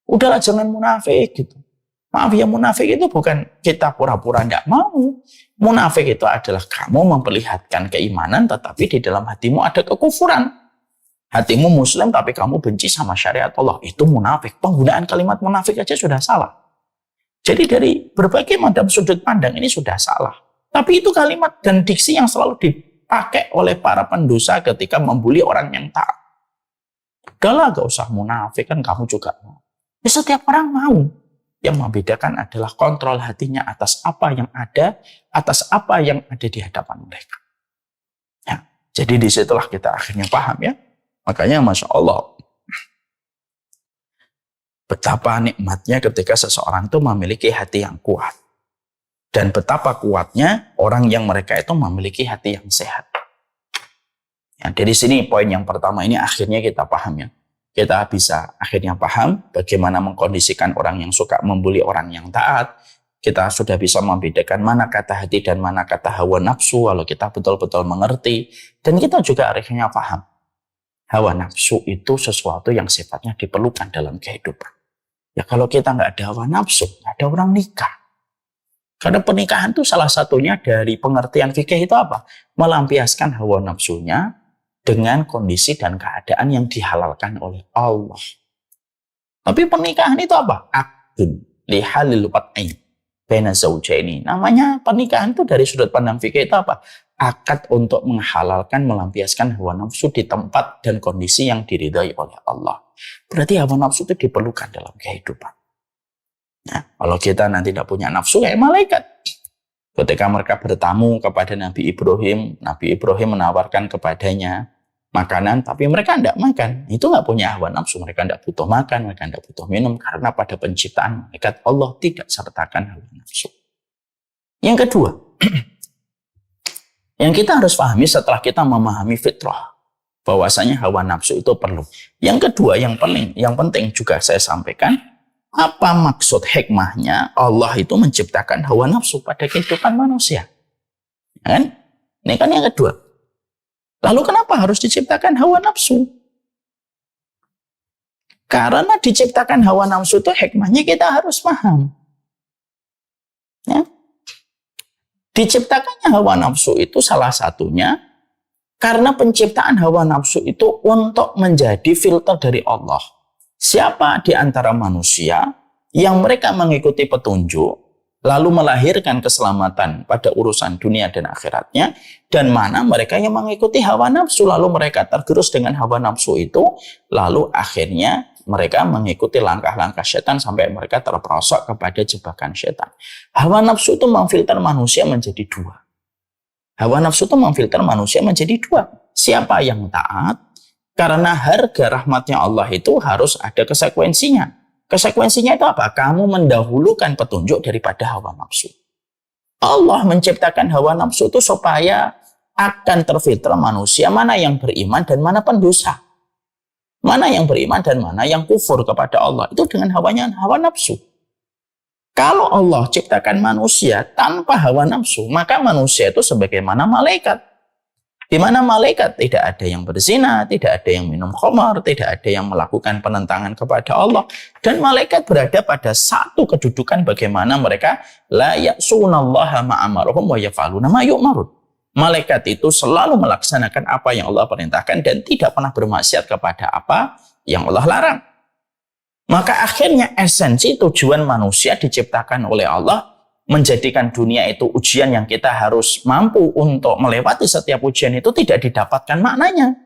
Udahlah jangan munafik gitu. Maaf ya, munafik itu bukan kita pura-pura tidak mau. Munafik itu adalah kamu memperlihatkan keimanan tetapi di dalam hatimu ada kekufuran. Hatimu muslim tapi kamu benci sama syariat Allah. Itu munafik. Penggunaan kalimat munafik aja sudah salah. Jadi dari berbagai macam sudut pandang ini sudah salah. Tapi itu kalimat dan diksi yang selalu dipakai oleh para pendosa ketika membuli orang yang taat. Udahlah gak usah munafik, kan kamu juga mau. Ya, setiap orang mau. Yang membedakan adalah kontrol hatinya atas apa yang ada di hadapan mereka. Ya, jadi disitulah kita akhirnya paham ya. Makanya Masya Allah, betapa nikmatnya ketika seseorang itu memiliki hati yang kuat. Dan betapa kuatnya orang yang mereka itu memiliki hati yang sehat. Ya, dari sini poin yang pertama ini akhirnya kita paham ya. Kita bisa akhirnya paham bagaimana mengkondisikan orang yang suka membuli orang yang taat. Kita sudah bisa membedakan mana kata hati dan mana kata hawa nafsu kalau kita betul-betul mengerti. Dan kita juga akhirnya paham. Hawa nafsu itu sesuatu yang sifatnya diperlukan dalam kehidupan. Ya kalau kita nggak ada hawa nafsu, nggak ada orang nikah. Karena pernikahan itu salah satunya dari pengertian fikih itu apa? Melampiaskan hawa nafsunya dengan kondisi dan keadaan yang dihalalkan oleh Allah. Tapi pernikahan itu apa? Aqdun lihalil wat'in baina zawjaini. Namanya pernikahan itu dari sudut pandang fikih itu apa? Akad untuk menghalalkan, melampiaskan hawa nafsu di tempat dan kondisi yang diridhai oleh Allah. Berarti hawa nafsu itu diperlukan dalam kehidupan. Nah, kalau kita nanti tidak punya nafsu kayak malaikat. Ketika mereka bertamu kepada Nabi Ibrahim menawarkan kepadanya makanan, tapi mereka tidak makan. Itu nggak punya hawa nafsu. Mereka tidak butuh makan, mereka tidak butuh minum. Karena pada penciptaan malaikat Allah tidak sertakan hawa nafsu. Yang kedua, yang kita harus pahami setelah kita memahami fitrah, bahwasanya hawa nafsu itu perlu. Yang kedua, yang penting juga saya sampaikan, apa maksud hikmahnya Allah itu menciptakan hawa nafsu pada kehidupan manusia? Ya kan? Ini kan yang kedua. Lalu kenapa harus diciptakan hawa nafsu? Karena diciptakan hawa nafsu itu hikmahnya kita harus paham. Ya. Diciptakannya hawa nafsu itu salah satunya karena penciptaan hawa nafsu itu untuk menjadi filter dari Allah. Siapa di antara manusia yang mereka mengikuti petunjuk lalu melahirkan keselamatan pada urusan dunia dan akhiratnya, dan mana mereka yang mengikuti hawa nafsu lalu mereka tergerus dengan hawa nafsu itu, lalu akhirnya mereka mengikuti langkah-langkah setan sampai mereka terperosok kepada jebakan setan. Hawa nafsu itu memfilter manusia menjadi dua. Hawa nafsu itu memfilter manusia menjadi dua. Siapa yang taat? Karena harga rahmatnya Allah itu harus ada konsekuensinya. Konsekuensinya itu apa? Kamu mendahulukan petunjuk daripada hawa nafsu. Allah menciptakan hawa nafsu itu supaya akan terfilter manusia mana yang beriman dan mana pendosa. Mana yang beriman dan mana yang kufur kepada Allah. Itu dengan hawa nafsu. Kalau Allah ciptakan manusia tanpa hawa nafsu, maka manusia itu sebagaimana malaikat. Di mana malaikat tidak ada yang berzina, tidak ada yang minum khamar, tidak ada yang melakukan penentangan kepada Allah. Dan malaikat berada pada satu kedudukan bagaimana mereka la ya'sunallaha ma'amarahum wa yaf'aluna ma yu'marun. Malaikat itu selalu melaksanakan apa yang Allah perintahkan dan tidak pernah bermaksiat kepada apa yang Allah larang. Maka akhirnya esensi tujuan manusia diciptakan oleh Allah menjadikan dunia itu ujian yang kita harus mampu untuk melewati setiap ujian itu tidak didapatkan maknanya.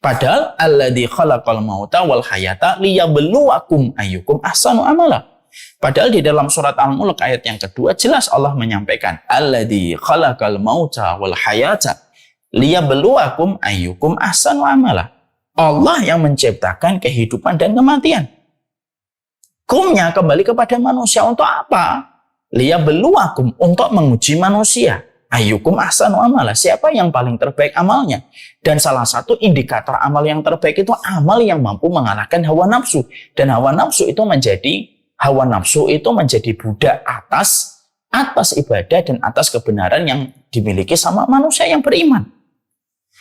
Padahal alladzi khalaqal mauta wal hayata liyabluwakum ayyukum ahsanu amala. Padahal di dalam surat Al-Mulk ayat yang kedua jelas Allah menyampaikan alladzi khalaqal mauta wal hayata liyabluwakum ayyukum ahsanu amala. Allah yang menciptakan kehidupan dan kematian. Hukumnya kembali kepada manusia untuk apa? Liyabluwakum, untuk menguji manusia. Ayyukum ahsanu amala, siapa yang paling terbaik amalnya. Dan salah satu indikator amal yang terbaik itu amal yang mampu mengalahkan hawa nafsu. Dan hawa nafsu itu menjadi budak atas ibadah dan atas kebenaran yang dimiliki sama manusia yang beriman.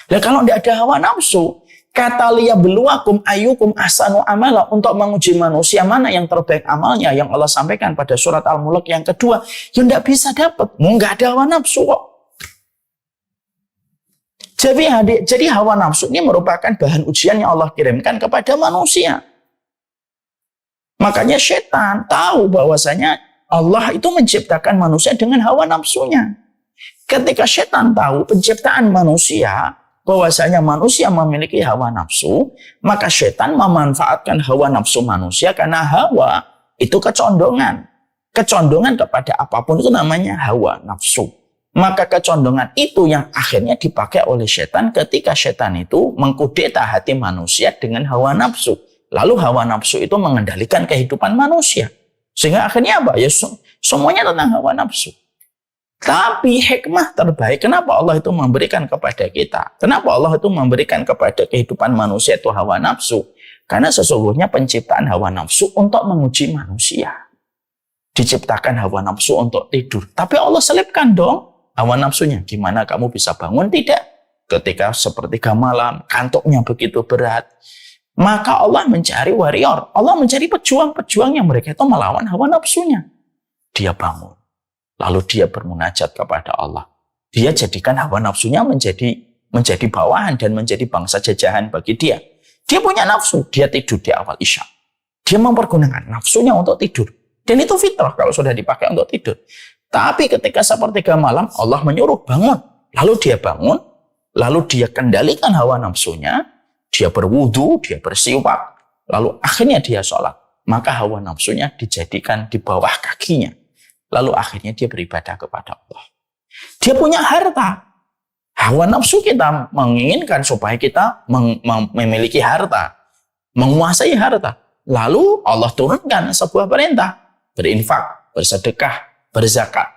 Nah, kalau tidak ada hawa nafsu, kata liyabluwakum ayyukum ahsanu amala, untuk menguji manusia mana yang terbaik amalnya, yang Allah sampaikan pada surat Al-Mulk yang kedua, ya tidak bisa dapat, nggak ada hawa nafsu kok. Jadi hawa nafsu ini merupakan bahan ujian yang Allah kirimkan kepada manusia. Makanya setan tahu bahwasanya Allah itu menciptakan manusia dengan hawa nafsunya. Ketika setan tahu penciptaan manusia, bahwasanya manusia memiliki hawa nafsu, maka setan memanfaatkan hawa nafsu manusia, karena hawa itu kecondongan. Kecondongan kepada apapun itu namanya hawa nafsu. Maka kecondongan itu yang akhirnya dipakai oleh setan ketika setan itu mengkudeta hati manusia dengan hawa nafsu. Lalu hawa nafsu itu mengendalikan kehidupan manusia. Sehingga akhirnya apa? Ya semuanya tentang hawa nafsu. Tapi hikmah terbaik, kenapa Allah itu memberikan kepada kita? Kenapa Allah itu memberikan kepada kehidupan manusia itu hawa nafsu? Karena sesungguhnya penciptaan hawa nafsu untuk menguji manusia. Diciptakan hawa nafsu untuk tidur. Tapi Allah selipkan dong hawa nafsunya. Gimana kamu bisa bangun? Tidak. Ketika sepertiga malam, kantuknya begitu berat. Maka Allah mencari warrior. Allah mencari pejuang-pejuang yang mereka itu melawan hawa nafsunya. Dia bangun. Lalu dia bermunajat kepada Allah. Dia jadikan hawa nafsunya menjadi bawahan dan menjadi bangsa jajahan bagi dia. Dia punya nafsu. Dia tidur di awal isya. Dia mempergunakan nafsunya untuk tidur. Dan itu fitrah kalau sudah dipakai untuk tidur. Tapi ketika sepertiga malam, Allah menyuruh bangun. Lalu dia bangun. Lalu dia kendalikan hawa nafsunya. Dia berwudu, dia bersiwak, lalu akhirnya dia sholat. Maka hawa nafsunya dijadikan di bawah kakinya. Lalu akhirnya dia beribadah kepada Allah. Dia punya harta. Hawa nafsu kita menginginkan supaya kita memiliki harta, menguasai harta. Lalu Allah turunkan sebuah perintah, berinfak, bersedekah, berzakat.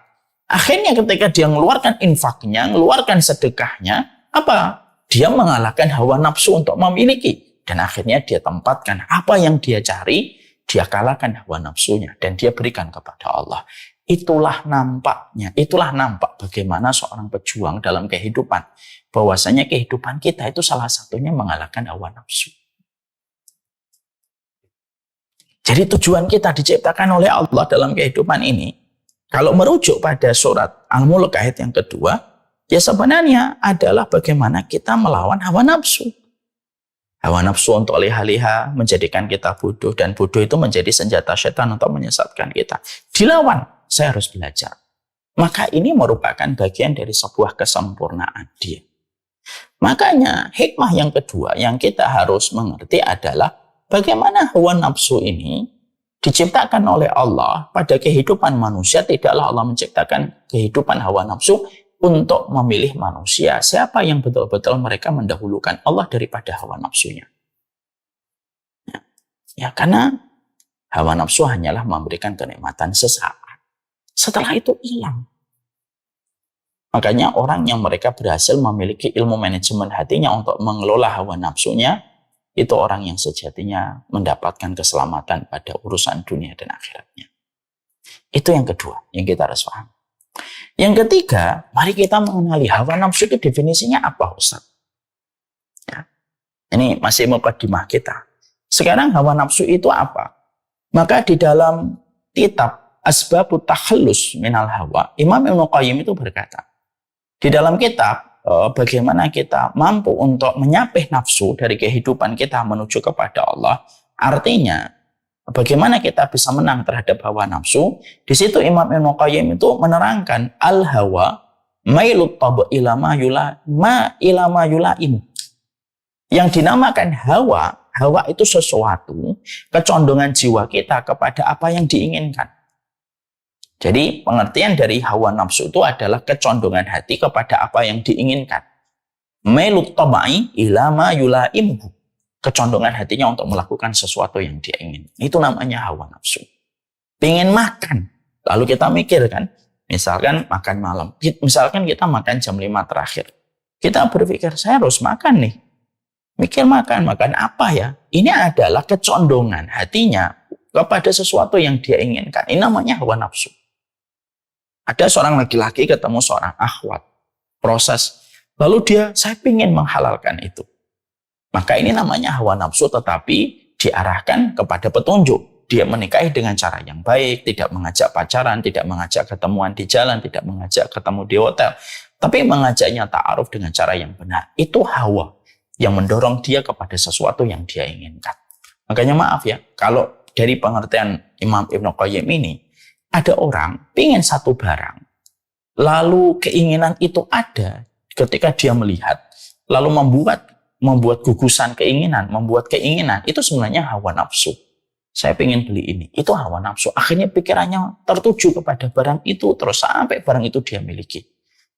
Akhirnya ketika dia mengeluarkan infaknya, mengeluarkan sedekahnya, apa? Dia mengalahkan hawa nafsu untuk memiliki. Dan akhirnya dia tempatkan apa yang dia cari, dia kalahkan hawa nafsunya. Dan dia berikan kepada Allah. Itulah nampak bagaimana seorang pejuang dalam kehidupan. Bahwasanya kehidupan kita itu salah satunya mengalahkan hawa nafsu. Jadi tujuan kita diciptakan oleh Allah dalam kehidupan ini, kalau merujuk pada surat Al-Mulk ayat yang kedua, ya sebenarnya adalah bagaimana kita melawan hawa nafsu. Hawa nafsu untuk liha-liha menjadikan kita bodoh, dan bodoh itu menjadi senjata setan untuk menyesatkan kita. Dilawan, saya harus belajar. Maka ini merupakan bagian dari sebuah kesempurnaan dia. Makanya hikmah yang kedua yang kita harus mengerti adalah bagaimana hawa nafsu ini diciptakan oleh Allah pada kehidupan manusia. Tidaklah Allah menciptakan kehidupan hawa nafsu untuk memilih manusia siapa yang betul-betul mereka mendahulukan Allah daripada hawa nafsunya. Ya, karena hawa nafsu hanyalah memberikan kenikmatan sesaat. Setelah itu hilang. Makanya orang yang mereka berhasil memiliki ilmu manajemen hatinya untuk mengelola hawa nafsunya, itu orang yang sejatinya mendapatkan keselamatan pada urusan dunia dan akhiratnya. Itu yang kedua yang kita harus paham. Yang ketiga, mari kita mengenali hawa nafsu itu definisinya apa, Ustaz? Ya. Ini masih mukadimah kita. Sekarang hawa nafsu itu apa? Maka di dalam kitab Asbabut Takhallus Minal Hawa, Imam Ibnu Qayyim itu berkata, di dalam kitab bagaimana kita mampu untuk menyapih nafsu dari kehidupan kita menuju kepada Allah, artinya bagaimana kita bisa menang terhadap hawa nafsu. Di situ Imam Ibnu Qayyim itu menerangkan al-hawa mailut tab ilama yulaim. Yang dinamakan hawa itu sesuatu kecondongan jiwa kita kepada apa yang diinginkan. Jadi pengertian dari hawa nafsu itu adalah kecondongan hati kepada apa yang diinginkan. Mailut tabai ilama yulaim. Kecondongan hatinya untuk melakukan sesuatu yang dia ingin. Itu namanya hawa nafsu. Pengen makan. Lalu kita mikir kan, Misalkan makan malam. Misalkan kita makan jam 5 terakhir. Kita berpikir, saya harus makan nih. Mikir makan apa ya? Ini adalah kecondongan hatinya kepada sesuatu yang dia inginkan. Ini namanya hawa nafsu. Ada seorang laki-laki ketemu seorang akhwat. Proses. Lalu saya ingin menghalalkan itu. Maka ini namanya hawa nafsu, tetapi diarahkan kepada petunjuk. Dia menikahi dengan cara yang baik, tidak mengajak pacaran, tidak mengajak ketemuan di jalan, tidak mengajak ketemu di hotel, tapi mengajaknya ta'aruf dengan cara yang benar. Itu hawa yang mendorong dia kepada sesuatu yang dia inginkan. Makanya maaf ya, kalau dari pengertian Imam Ibnu Qayyim ini, ada orang ingin satu barang, lalu keinginan itu ada ketika dia melihat, lalu membuat gugusan keinginan, membuat keinginan, itu sebenarnya hawa nafsu. Saya pengen beli ini, itu hawa nafsu. Akhirnya pikirannya tertuju kepada barang itu, terus sampai barang itu dia miliki.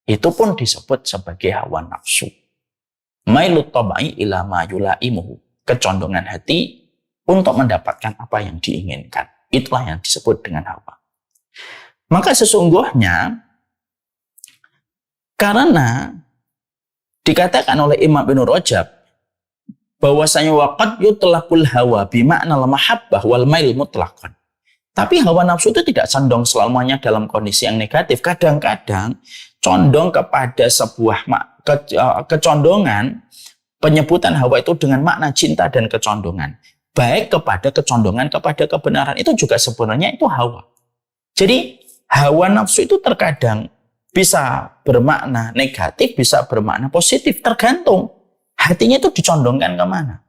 Itu pun disebut sebagai hawa nafsu. Mailut tabai ila ma yulaimuhu. Kecondongan hati untuk mendapatkan apa yang diinginkan. Itulah yang disebut dengan hawa. Maka sesungguhnya, karena dikatakan oleh Imam Ibnu Rajab, bahwasanya waqad yutlaqul hawa bima'na al-mahabbah wal mail mutlaqan. Tapi hawa nafsu itu tidak condong selamanya dalam kondisi yang negatif. Kadang-kadang condong kepada sebuah kecondongan, penyebutan hawa itu dengan makna cinta dan kecondongan. Baik kepada kecondongan kepada kebenaran, itu juga sebenarnya itu hawa. Jadi hawa nafsu itu terkadang bisa bermakna negatif, bisa bermakna positif, tergantung hatinya itu dicondongkan kemana.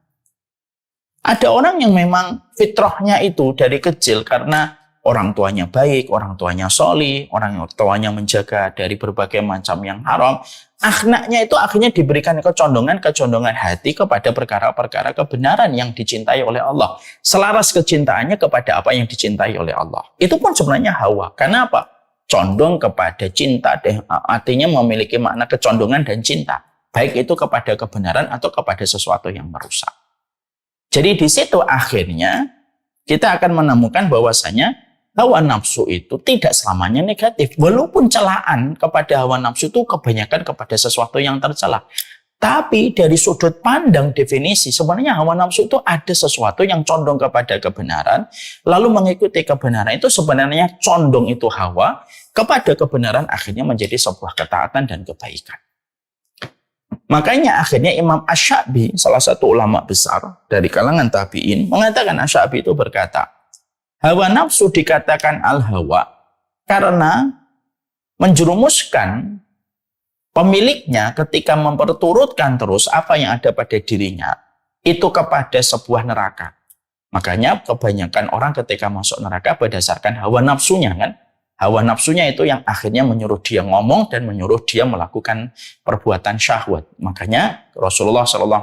Ada orang yang memang fitrahnya itu dari kecil karena orang tuanya baik, orang tuanya sholih, orang tuanya menjaga dari berbagai macam yang haram. Akhlaknya itu akhirnya diberikan kecondongan hati kepada perkara-perkara kebenaran yang dicintai oleh Allah. Selaras kecintaannya kepada apa yang dicintai oleh Allah. Itu pun sebenarnya hawa. Karena apa? Condong kepada cinta, artinya memiliki makna kecondongan dan cinta. Baik itu kepada kebenaran atau kepada sesuatu yang merusak. Jadi di situ akhirnya kita akan menemukan bahwasanya hawa nafsu itu tidak selamanya negatif. Walaupun celaan kepada hawa nafsu itu kebanyakan kepada sesuatu yang tercela. Tapi dari sudut pandang definisi, sebenarnya hawa nafsu itu ada sesuatu yang condong kepada kebenaran, lalu mengikuti kebenaran itu sebenarnya condong itu hawa, kepada kebenaran akhirnya menjadi sebuah ketaatan dan kebaikan. Makanya akhirnya Imam Asy-Sya'bi, salah satu ulama besar dari kalangan tabi'in, mengatakan, Asy-Sya'bi itu berkata, hawa nafsu dikatakan al-hawa karena menjerumuskan pemiliknya ketika memperturutkan terus apa yang ada pada dirinya itu kepada sebuah neraka. Makanya kebanyakan orang ketika masuk neraka berdasarkan hawa nafsunya kan. Hawa nafsunya itu yang akhirnya menyuruh dia ngomong dan menyuruh dia melakukan perbuatan syahwat. Makanya Rasulullah SAW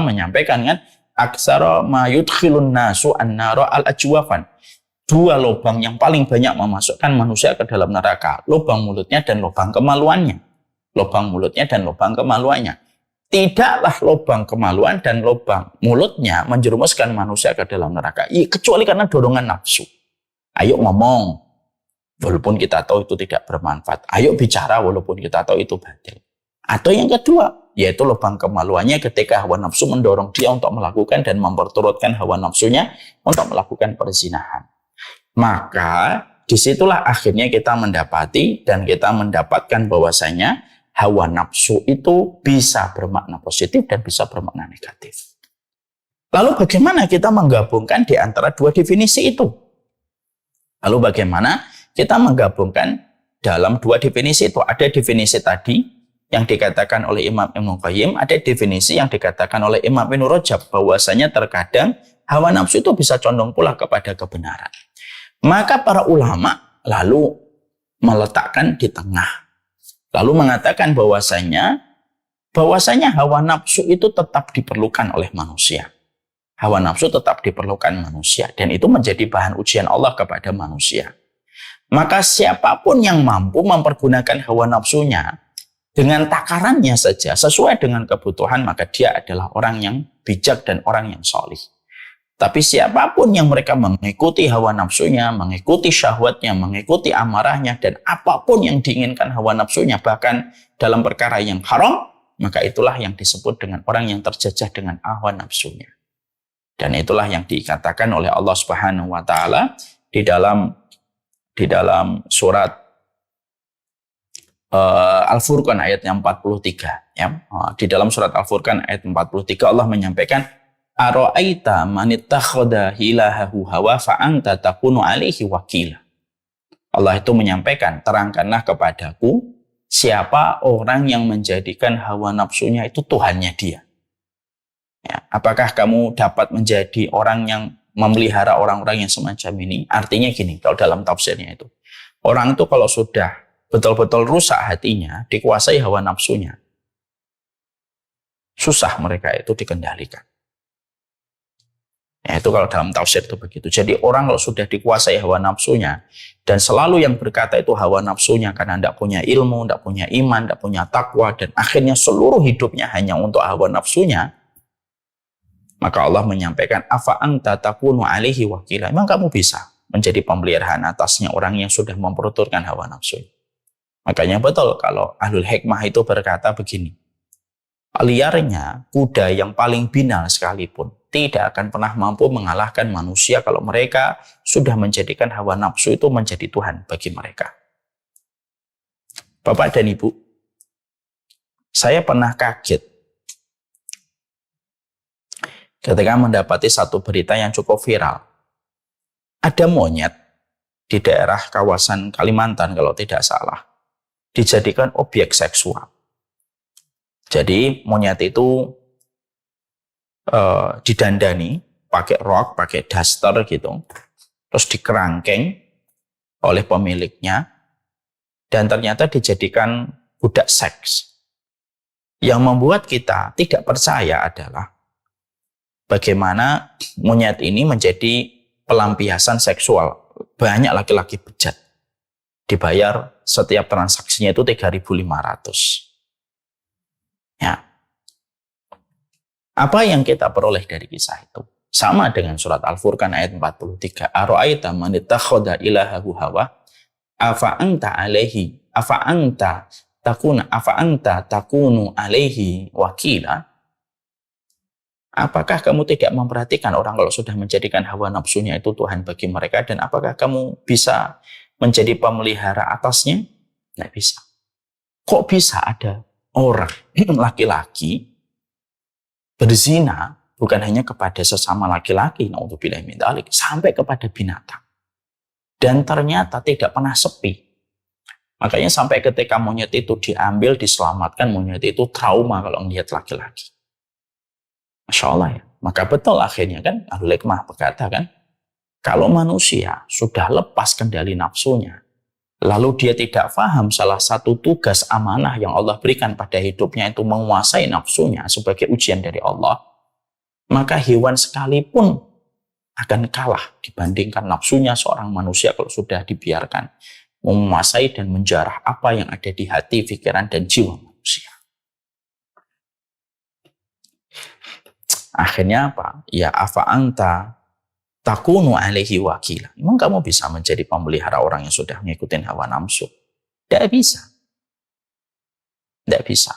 menyampaikan kan, aksara ma yudkhilun nasu an-nara al-ajwafan. Dua lubang yang paling banyak memasukkan manusia ke dalam neraka, lubang mulutnya dan lubang kemaluannya. Lubang mulutnya dan lubang kemaluannya. Tidaklah lubang kemaluan dan lubang mulutnya menjerumuskan manusia ke dalam neraka, kecuali karena dorongan nafsu. Ayo ngomong, walaupun kita tahu itu tidak bermanfaat. Ayo bicara walaupun kita tahu itu batil. Atau yang kedua, yaitu lubang kemaluannya ketika hawa nafsu mendorong dia untuk melakukan dan memperturutkan hawa nafsunya untuk melakukan perzinahan. Maka disitulah akhirnya kita mendapati dan kita mendapatkan bahwasanya hawa nafsu itu bisa bermakna positif dan bisa bermakna negatif. Lalu bagaimana kita menggabungkan di antara dua definisi itu? Lalu bagaimana kita menggabungkan dalam dua definisi itu? Ada definisi tadi yang dikatakan oleh Imam Ibnu Qayyim, ada definisi yang dikatakan oleh Imam Ibnu Rajab, bahwasanya terkadang hawa nafsu itu bisa condong pula kepada kebenaran. Maka para ulama lalu meletakkan di tengah, lalu mengatakan bahwasanya hawa nafsu itu tetap diperlukan oleh manusia. Hawa nafsu tetap diperlukan manusia dan itu menjadi bahan ujian Allah kepada manusia. Maka siapapun yang mampu mempergunakan hawa nafsunya dengan takarannya saja sesuai dengan kebutuhan, maka dia adalah orang yang bijak dan orang yang sholih. Tapi siapapun yang mereka mengikuti hawa nafsunya, mengikuti syahwatnya, mengikuti amarahnya, dan apapun yang diinginkan hawa nafsunya, bahkan dalam perkara yang haram, maka itulah yang disebut dengan orang yang terjajah dengan hawa nafsunya. Dan itulah yang dikatakan oleh Allah Subhanahu wa taala di dalam surat Al-Furqan ayat yang 43, ya. Di dalam surat Al-Furqan ayat 43 Allah menyampaikan, ara'aita man ittakhadha ilahahu hawa fa anta takunu alaihi wakila. Allah itu menyampaikan, terangkanlah kepadaku siapa orang yang menjadikan hawa nafsunya itu Tuhannya dia. Ya, apakah kamu dapat menjadi orang yang memelihara orang-orang yang semacam ini? Artinya gini, kalau dalam tafsirnya itu, orang itu kalau sudah betul-betul rusak hatinya, dikuasai hawa nafsunya, susah mereka itu dikendalikan. Ya, itu kalau dalam tafsir itu begitu. Jadi orang kalau sudah dikuasai hawa nafsunya, dan selalu yang berkata itu hawa nafsunya karena tidak punya ilmu, tidak punya iman, tidak punya takwa, dan akhirnya seluruh hidupnya hanya untuk hawa nafsunya, maka Allah menyampaikan, afa anta takunu alaihi wakila. Emang kamu bisa menjadi pemeliharaan atasnya orang yang sudah memperturutkan hawa nafsu? Makanya betul kalau ahlul hikmah itu berkata begini, liarnya kuda yang paling binal sekalipun tidak akan pernah mampu mengalahkan manusia kalau mereka sudah menjadikan hawa nafsu itu menjadi Tuhan bagi mereka. Bapak dan Ibu, saya pernah kaget ketika mendapati satu berita yang cukup viral. Ada monyet di daerah kawasan Kalimantan kalau tidak salah, dijadikan objek seksual. Jadi monyet itu didandani pakai rok, pakai daster gitu, terus dikerangkeng oleh pemiliknya, dan ternyata dijadikan budak seks. Yang membuat kita tidak percaya adalah bagaimana monyet ini menjadi pelampiasan seksual. Banyak laki-laki bejat dibayar setiap transaksinya itu 3.500. Ya. Apa yang kita peroleh dari kisah itu? Sama dengan surat Al-Furqan ayat 43. Ara'aita man ittakhadha ilahahu hawa afa anta takunu alaihi wakila. Apakah kamu tidak memperhatikan orang kalau sudah menjadikan hawa nafsunya itu Tuhan bagi mereka, dan apakah kamu bisa menjadi pemelihara atasnya? Tidak bisa. Kok bisa ada orang laki-laki berzina bukan hanya kepada sesama laki-laki, naudzubillah min dzalik, sampai kepada binatang. Dan ternyata tidak pernah sepi. Makanya sampai ketika monyet itu diambil, diselamatkan, monyet itu trauma kalau melihat laki-laki. Masya Allah ya. Maka betul akhirnya kan, ahlul hikmah berkata kan, kalau manusia sudah lepas kendali nafsunya, lalu dia tidak paham salah satu tugas amanah yang Allah berikan pada hidupnya itu menguasai nafsunya sebagai ujian dari Allah, maka hewan sekalipun akan kalah dibandingkan nafsunya seorang manusia kalau sudah dibiarkan menguasai dan menjarah apa yang ada di hati, pikiran, dan jiwa manusia. Akhirnya apa? Ya afa anta takunu alaihi wakila. Emang kamu bisa menjadi pemelihara orang yang sudah mengikuti hawa nafsu? Tidak bisa. Tidak bisa.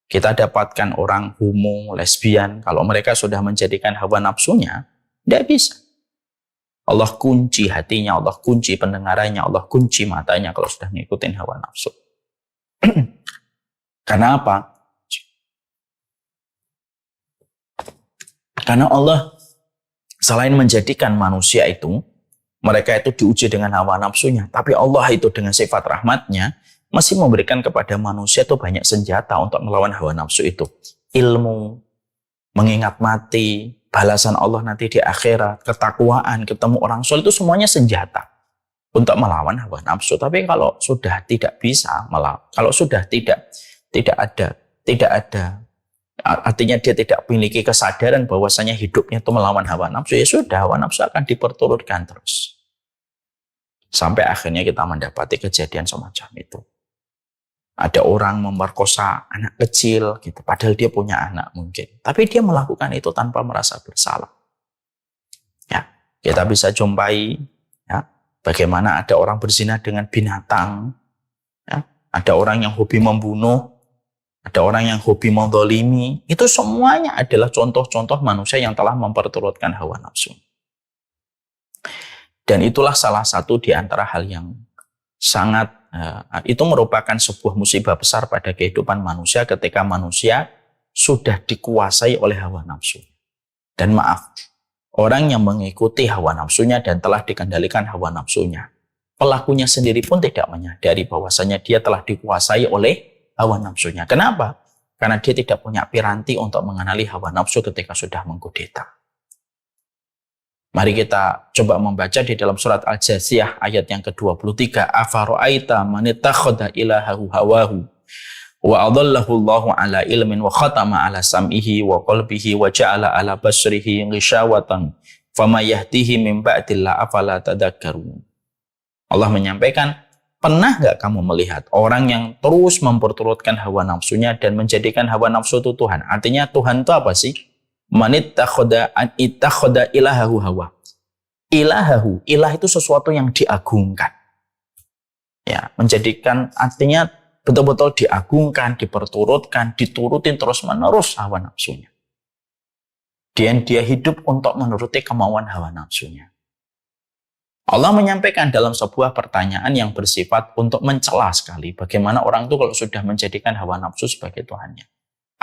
Kita dapatkan orang homo, lesbian, kalau mereka sudah menjadikan hawa nafsunya, tidak bisa. Allah kunci hatinya, Allah kunci pendengarannya, Allah kunci matanya kalau sudah mengikuti hawa nafsu. Karena apa? Karena Allah selain menjadikan manusia itu, mereka itu diuji dengan hawa nafsunya, tapi Allah itu dengan sifat rahmatnya masih memberikan kepada manusia itu banyak senjata untuk melawan hawa nafsu itu. Ilmu, mengingat mati, balasan Allah nanti di akhirat, ketakwaan, ketemu orang soleh, itu semuanya senjata untuk melawan hawa nafsu. Tapi kalau sudah tidak bisa, kalau sudah tidak ada, artinya dia tidak memiliki kesadaran bahwasanya hidupnya itu melawan hawa nafsu, ya sudah, hawa nafsu akan diperturutkan terus. Sampai akhirnya kita mendapati kejadian semacam itu. Ada orang memerkosa anak kecil, gitu, padahal dia punya anak mungkin. Tapi dia melakukan itu tanpa merasa bersalah. Kita bisa jumpai ya, bagaimana ada orang berzina dengan binatang, ya, ada orang yang hobi membunuh, ada orang yang hobi mendolimi. Itu semuanya adalah contoh-contoh manusia yang telah memperturutkan hawa nafsu. Dan itulah salah satu di antara hal yang sangat, itu merupakan sebuah musibah besar pada kehidupan manusia ketika manusia sudah dikuasai oleh hawa nafsu. Dan maaf, orang yang mengikuti hawa nafsunya dan telah dikendalikan hawa nafsunya, pelakunya sendiri pun tidak menyadari bahwasanya dia telah dikuasai oleh hawa nafsunya. Kenapa? Karena dia tidak punya piranti untuk mengenali hawa nafsu ketika sudah mengkudeta. Mari kita coba membaca di dalam surat Al-Jasiyah ayat yang ke-23. Afara'aita man ittakhadha ilahahu hawahu wa adallahu Allahu ala ilmin wa khatama ala sam'ihi wa qalbihi wa ja'ala ala basrihi ghishawatan fama yahdihi min ba'dillah afala tadhakkarun. Allah menyampaikan, pernah nggak kamu melihat orang yang terus memperturutkan hawa nafsunya dan menjadikan hawa nafsu itu Tuhan? Artinya Tuhan itu apa sih? Man ittakhadha ilahahu hawa. Ilahahu, ilah itu sesuatu yang diagungkan. Ya, menjadikan artinya betul-betul diagungkan, diperturutkan, diturutin terus-menerus hawa nafsunya. Dan dia hidup untuk menuruti kemauan hawa nafsunya. Allah menyampaikan dalam sebuah pertanyaan yang bersifat untuk mencela sekali bagaimana orang itu kalau sudah menjadikan hawa nafsu sebagai Tuhannya.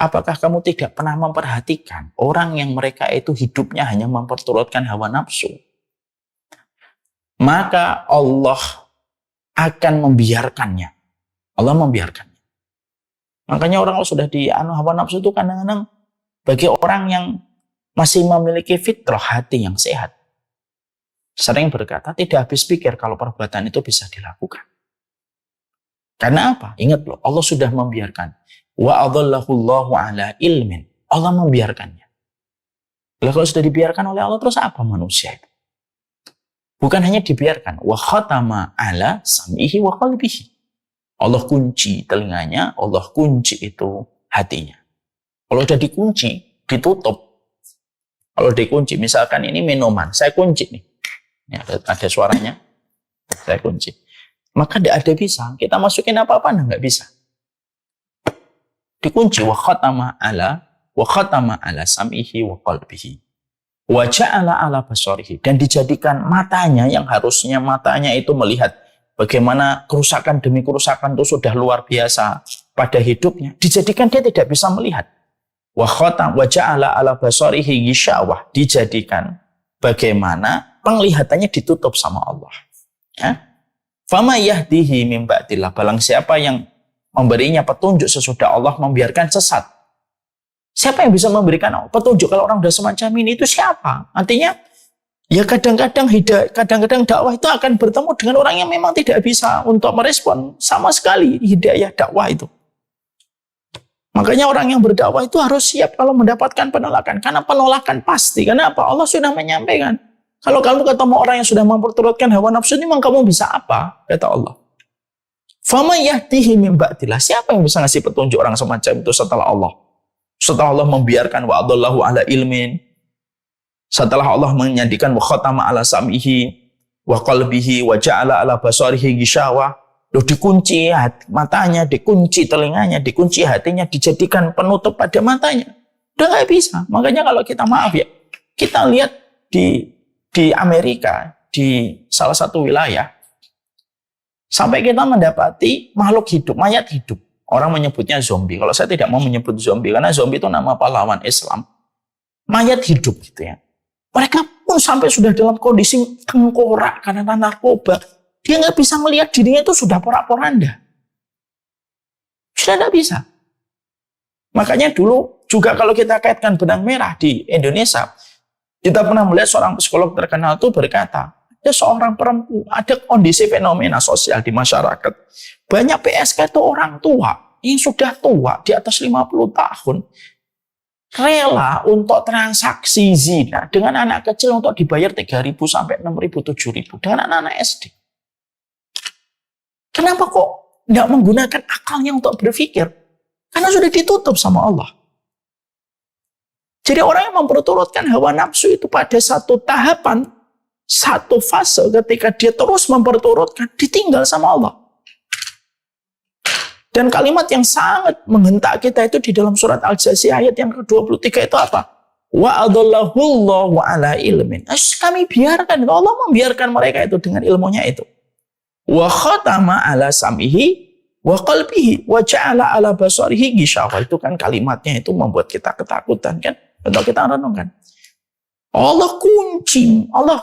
Apakah kamu tidak pernah memperhatikan orang yang mereka itu hidupnya hanya memperturutkan hawa nafsu? Maka Allah akan membiarkannya. Allah membiarkannya. Makanya orang kalau sudah di hawa nafsu itu kadang-kadang bagi orang yang masih memiliki fitrah hati yang sehat, sering berkata tidak habis pikir kalau perbuatan itu bisa dilakukan. Karena apa? Ingat loh, Allah sudah membiarkan. Wa adallahu Allahu ala ilmin. Allah membiarkannya. Lalu kalau sudah dibiarkan oleh Allah, terus apa manusia itu? Bukan hanya dibiarkan. Wa khatama ala sam'ihi wa qalbihi. Allah kunci telinganya, Allah kunci itu hatinya. Kalau sudah dikunci, ditutup. Kalau dikunci, misalkan ini minuman, saya kunci nih. Ini ada suaranya, saya kunci. Maka tidak ada bisa. Kita masukin apa-apa, nggak bisa. Dikunci wa khatama ala sam'ihi wa qalbihi wa ja'ala ala basarihi, dan dijadikan matanya yang harusnya matanya itu melihat bagaimana kerusakan demi kerusakan itu sudah luar biasa pada hidupnya, dijadikan dia tidak bisa melihat. Wa ja'ala ala basarihi ghishawah, dijadikan bagaimana penglihatannya ditutup sama Allah. Ya. Fama yahdihi min ba'dillah, barang siapa yang memberinya petunjuk sesudah Allah membiarkan sesat. Siapa yang bisa memberikan petunjuk kalau orang sudah semacam ini? Itu siapa? Artinya, ya kadang-kadang dakwah itu akan bertemu dengan orang yang memang tidak bisa untuk merespon sama sekali hidayah dakwah itu. Makanya orang yang berdakwah itu harus siap kalau mendapatkan penolakan. Karena penolakan pasti. Kenapa? Allah sudah menyampaikan. Kalau kamu ketemu orang yang sudah memperturutkan hawa nafsu ini, memang kamu bisa apa? Kata Allah. Fama yahdihi min ba'dillah. Siapa yang bisa ngasih petunjuk orang semacam itu setelah Allah? Setelah Allah membiarkan wa adallahu ala ilmin. Setelah Allah menjadikan wa khatama ala sam'ihi wa qalbihi wa ja'ala ala basarihi ghishawah. Loh, dikunci matanya, dikunci telinganya, dikunci hatinya, dijadikan penutup pada matanya. Udah nggak bisa. Makanya kalau kita maaf ya, kita lihat di Amerika, di salah satu wilayah, sampai kita mendapati makhluk hidup, mayat hidup. Orang menyebutnya zombie. Kalau saya tidak mau menyebut zombie, karena zombie itu nama pahlawan Islam. Mayat hidup gitu ya. Mereka pun sampai sudah dalam kondisi tengkorak karena narkoba. Dia nggak bisa melihat dirinya itu sudah porak-poranda. Sudah nggak bisa. Makanya dulu juga kalau kita kaitkan benang merah di Indonesia, kita pernah melihat seorang psikolog terkenal itu berkata, ada seorang perempuan, ada kondisi fenomena sosial di masyarakat. Banyak PSK itu orang tua, yang sudah tua, di atas 50 tahun, rela untuk transaksi zina dengan anak kecil untuk dibayar 3.000 sampai 6.000, 7.000 dengan anak-anak SD. Kenapa kok tidak menggunakan akalnya untuk berpikir? Karena sudah ditutup sama Allah. Jadi orang yang memperturutkan hawa nafsu itu pada satu tahapan, satu fase ketika dia terus memperturutkan, ditinggal sama Allah. Dan kalimat yang sangat menghentak kita itu di dalam surat Al-Jasiyah ayat yang ke-23 itu apa? Wa adallahullahu ala ilmin. Kami biarkan, Allah membiarkan mereka itu dengan ilmunya itu. Wa khatama ala sam'ihi wa qalbihi wa ja'ala ala basarihi gishawa. Itu kan kalimatnya itu membuat kita ketakutan kan? Untuk kita renungkan. Allah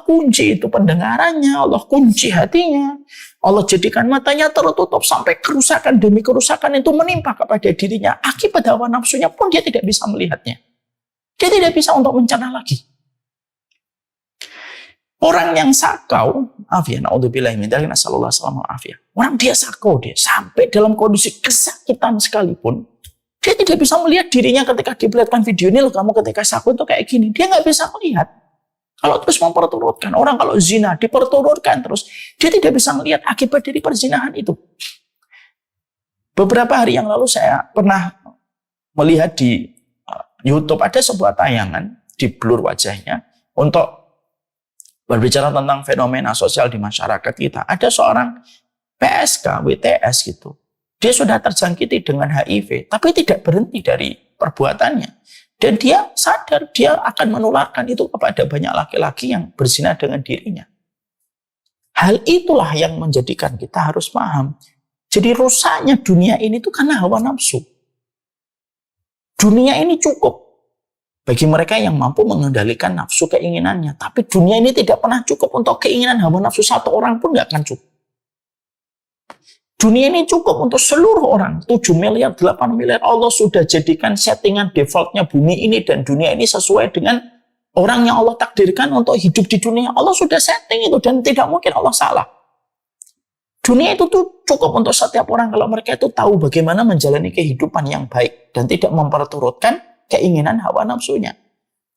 kunci itu pendengarannya, Allah kunci hatinya. Allah jadikan matanya tertutup sampai kerusakan demi kerusakan itu menimpa kepada dirinya. Akibat hawa nafsunya pun dia tidak bisa melihatnya. Dia tidak bisa untuk mencerna lagi. Orang yang sakau, na'udzubillah min dzalik, nasallallahu alaihi wasallam. Orang dia sakau, dia sampai dalam kondisi kesakitan sekalipun, dia tidak bisa melihat dirinya ketika diperlihatkan video ini, loh kamu ketika sakau itu kayak gini. Dia nggak bisa melihat. Kalau terus memperturutkan, orang kalau zina diperturutkan terus, dia tidak bisa melihat akibat dari perzinahan itu. Beberapa hari yang lalu saya pernah melihat di YouTube ada sebuah tayangan di blur wajahnya untuk berbicara tentang fenomena sosial di masyarakat kita. Ada seorang PSK, WTS gitu. Dia sudah terjangkiti dengan HIV, tapi tidak berhenti dari perbuatannya. Dan dia sadar dia akan menularkan itu kepada banyak laki-laki yang berzina dengan dirinya. Hal itulah yang menjadikan kita harus paham. Jadi rusaknya dunia ini itu karena hawa nafsu. Dunia ini cukup bagi mereka yang mampu mengendalikan nafsu keinginannya. Tapi dunia ini tidak pernah cukup untuk keinginan hawa nafsu satu orang pun nggak akan cukup. Dunia ini cukup untuk seluruh orang. 7 miliar, 8 miliar. Allah sudah jadikan settingan defaultnya bumi ini dan dunia ini sesuai dengan orang yang Allah takdirkan untuk hidup di dunia. Allah sudah setting itu dan tidak mungkin Allah salah. Dunia itu tuh cukup untuk setiap orang kalau mereka itu tahu bagaimana menjalani kehidupan yang baik dan tidak memperturutkan keinginan hawa nafsunya.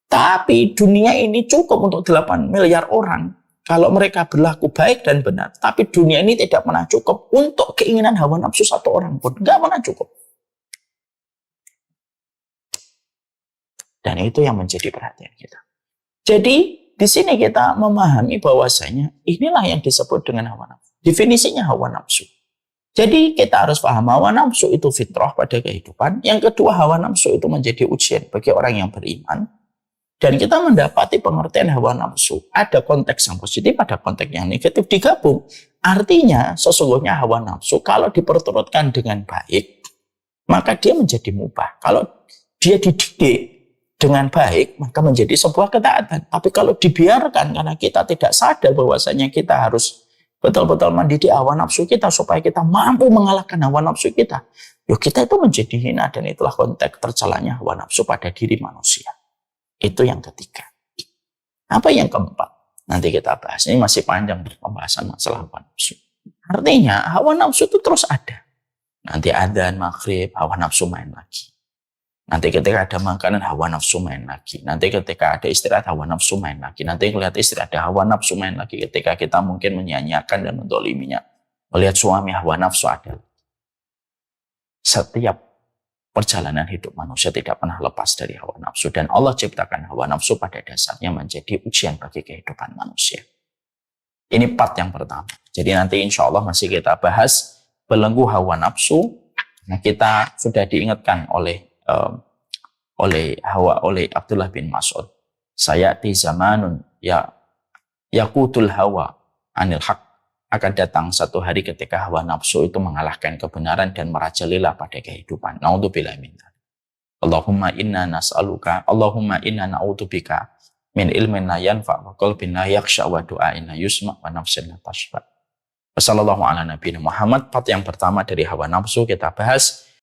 Tapi dunia ini cukup untuk 8 miliar orang. Kalau mereka berlaku baik dan benar, tapi dunia ini tidak pernah cukup untuk keinginan hawa nafsu satu orang pun. Nggak pernah cukup. Dan itu yang menjadi perhatian kita. Jadi, di sini kita memahami bahwasanya inilah yang disebut dengan hawa nafsu. Definisinya hawa nafsu. Jadi, kita harus paham hawa nafsu itu fitrah pada kehidupan. Yang kedua, hawa nafsu itu menjadi ujian bagi orang yang beriman. Dan kita mendapati pengertian hawa nafsu. Ada konteks yang positif, ada konteks yang negatif digabung. Artinya sesungguhnya hawa nafsu kalau diperturutkan dengan baik, maka dia menjadi mubah. Kalau dia dididik dengan baik, maka menjadi sebuah ketaatan. Tapi kalau dibiarkan karena kita tidak sadar bahwasanya kita harus betul-betul mendidik hawa nafsu kita supaya kita mampu mengalahkan hawa nafsu kita. Yuk kita itu menjadi hina dan itulah konteks tercelanya hawa nafsu pada diri manusia. Itu yang ketiga. Apa yang keempat? Nanti kita bahas. Ini masih panjang pembahasan masalah hawa nafsu. Artinya hawa nafsu itu terus ada. Nanti adzan maghrib, hawa nafsu main lagi. Nanti ketika ada makanan, hawa nafsu main lagi. Nanti ketika ada istirahat, hawa nafsu main lagi. Nanti melihat istirahat, ada hawa nafsu main lagi. Ketika kita mungkin menyanyiakan dan mendoliminya, melihat suami, hawa nafsu ada. Setiap perjalanan hidup manusia tidak pernah lepas dari hawa nafsu. Dan Allah ciptakan hawa nafsu pada dasarnya menjadi ujian bagi kehidupan manusia. Ini part yang pertama. Jadi nanti insya Allah masih kita bahas belenggu hawa nafsu. Nah, kita sudah diingatkan oleh Abdullah bin Mas'ud. Sayati zamanun yaqutul hawa anil haq. Akan datang satu hari ketika hawa nafsu itu mengalahkan kebenaran dan merajalela pada kehidupan. Na'udzubillah min dzalik. Allahumma inna nas'aluka, Allahumma inna na'udzubika min ilmin la yanfa' wa qalbin la yakhsha wa du'ain la yusma' wa nafsin la tashfa'. Wassallallahu ala nabiyina Muhammad. Part yang pertama dari hawa nafsu kita bahas.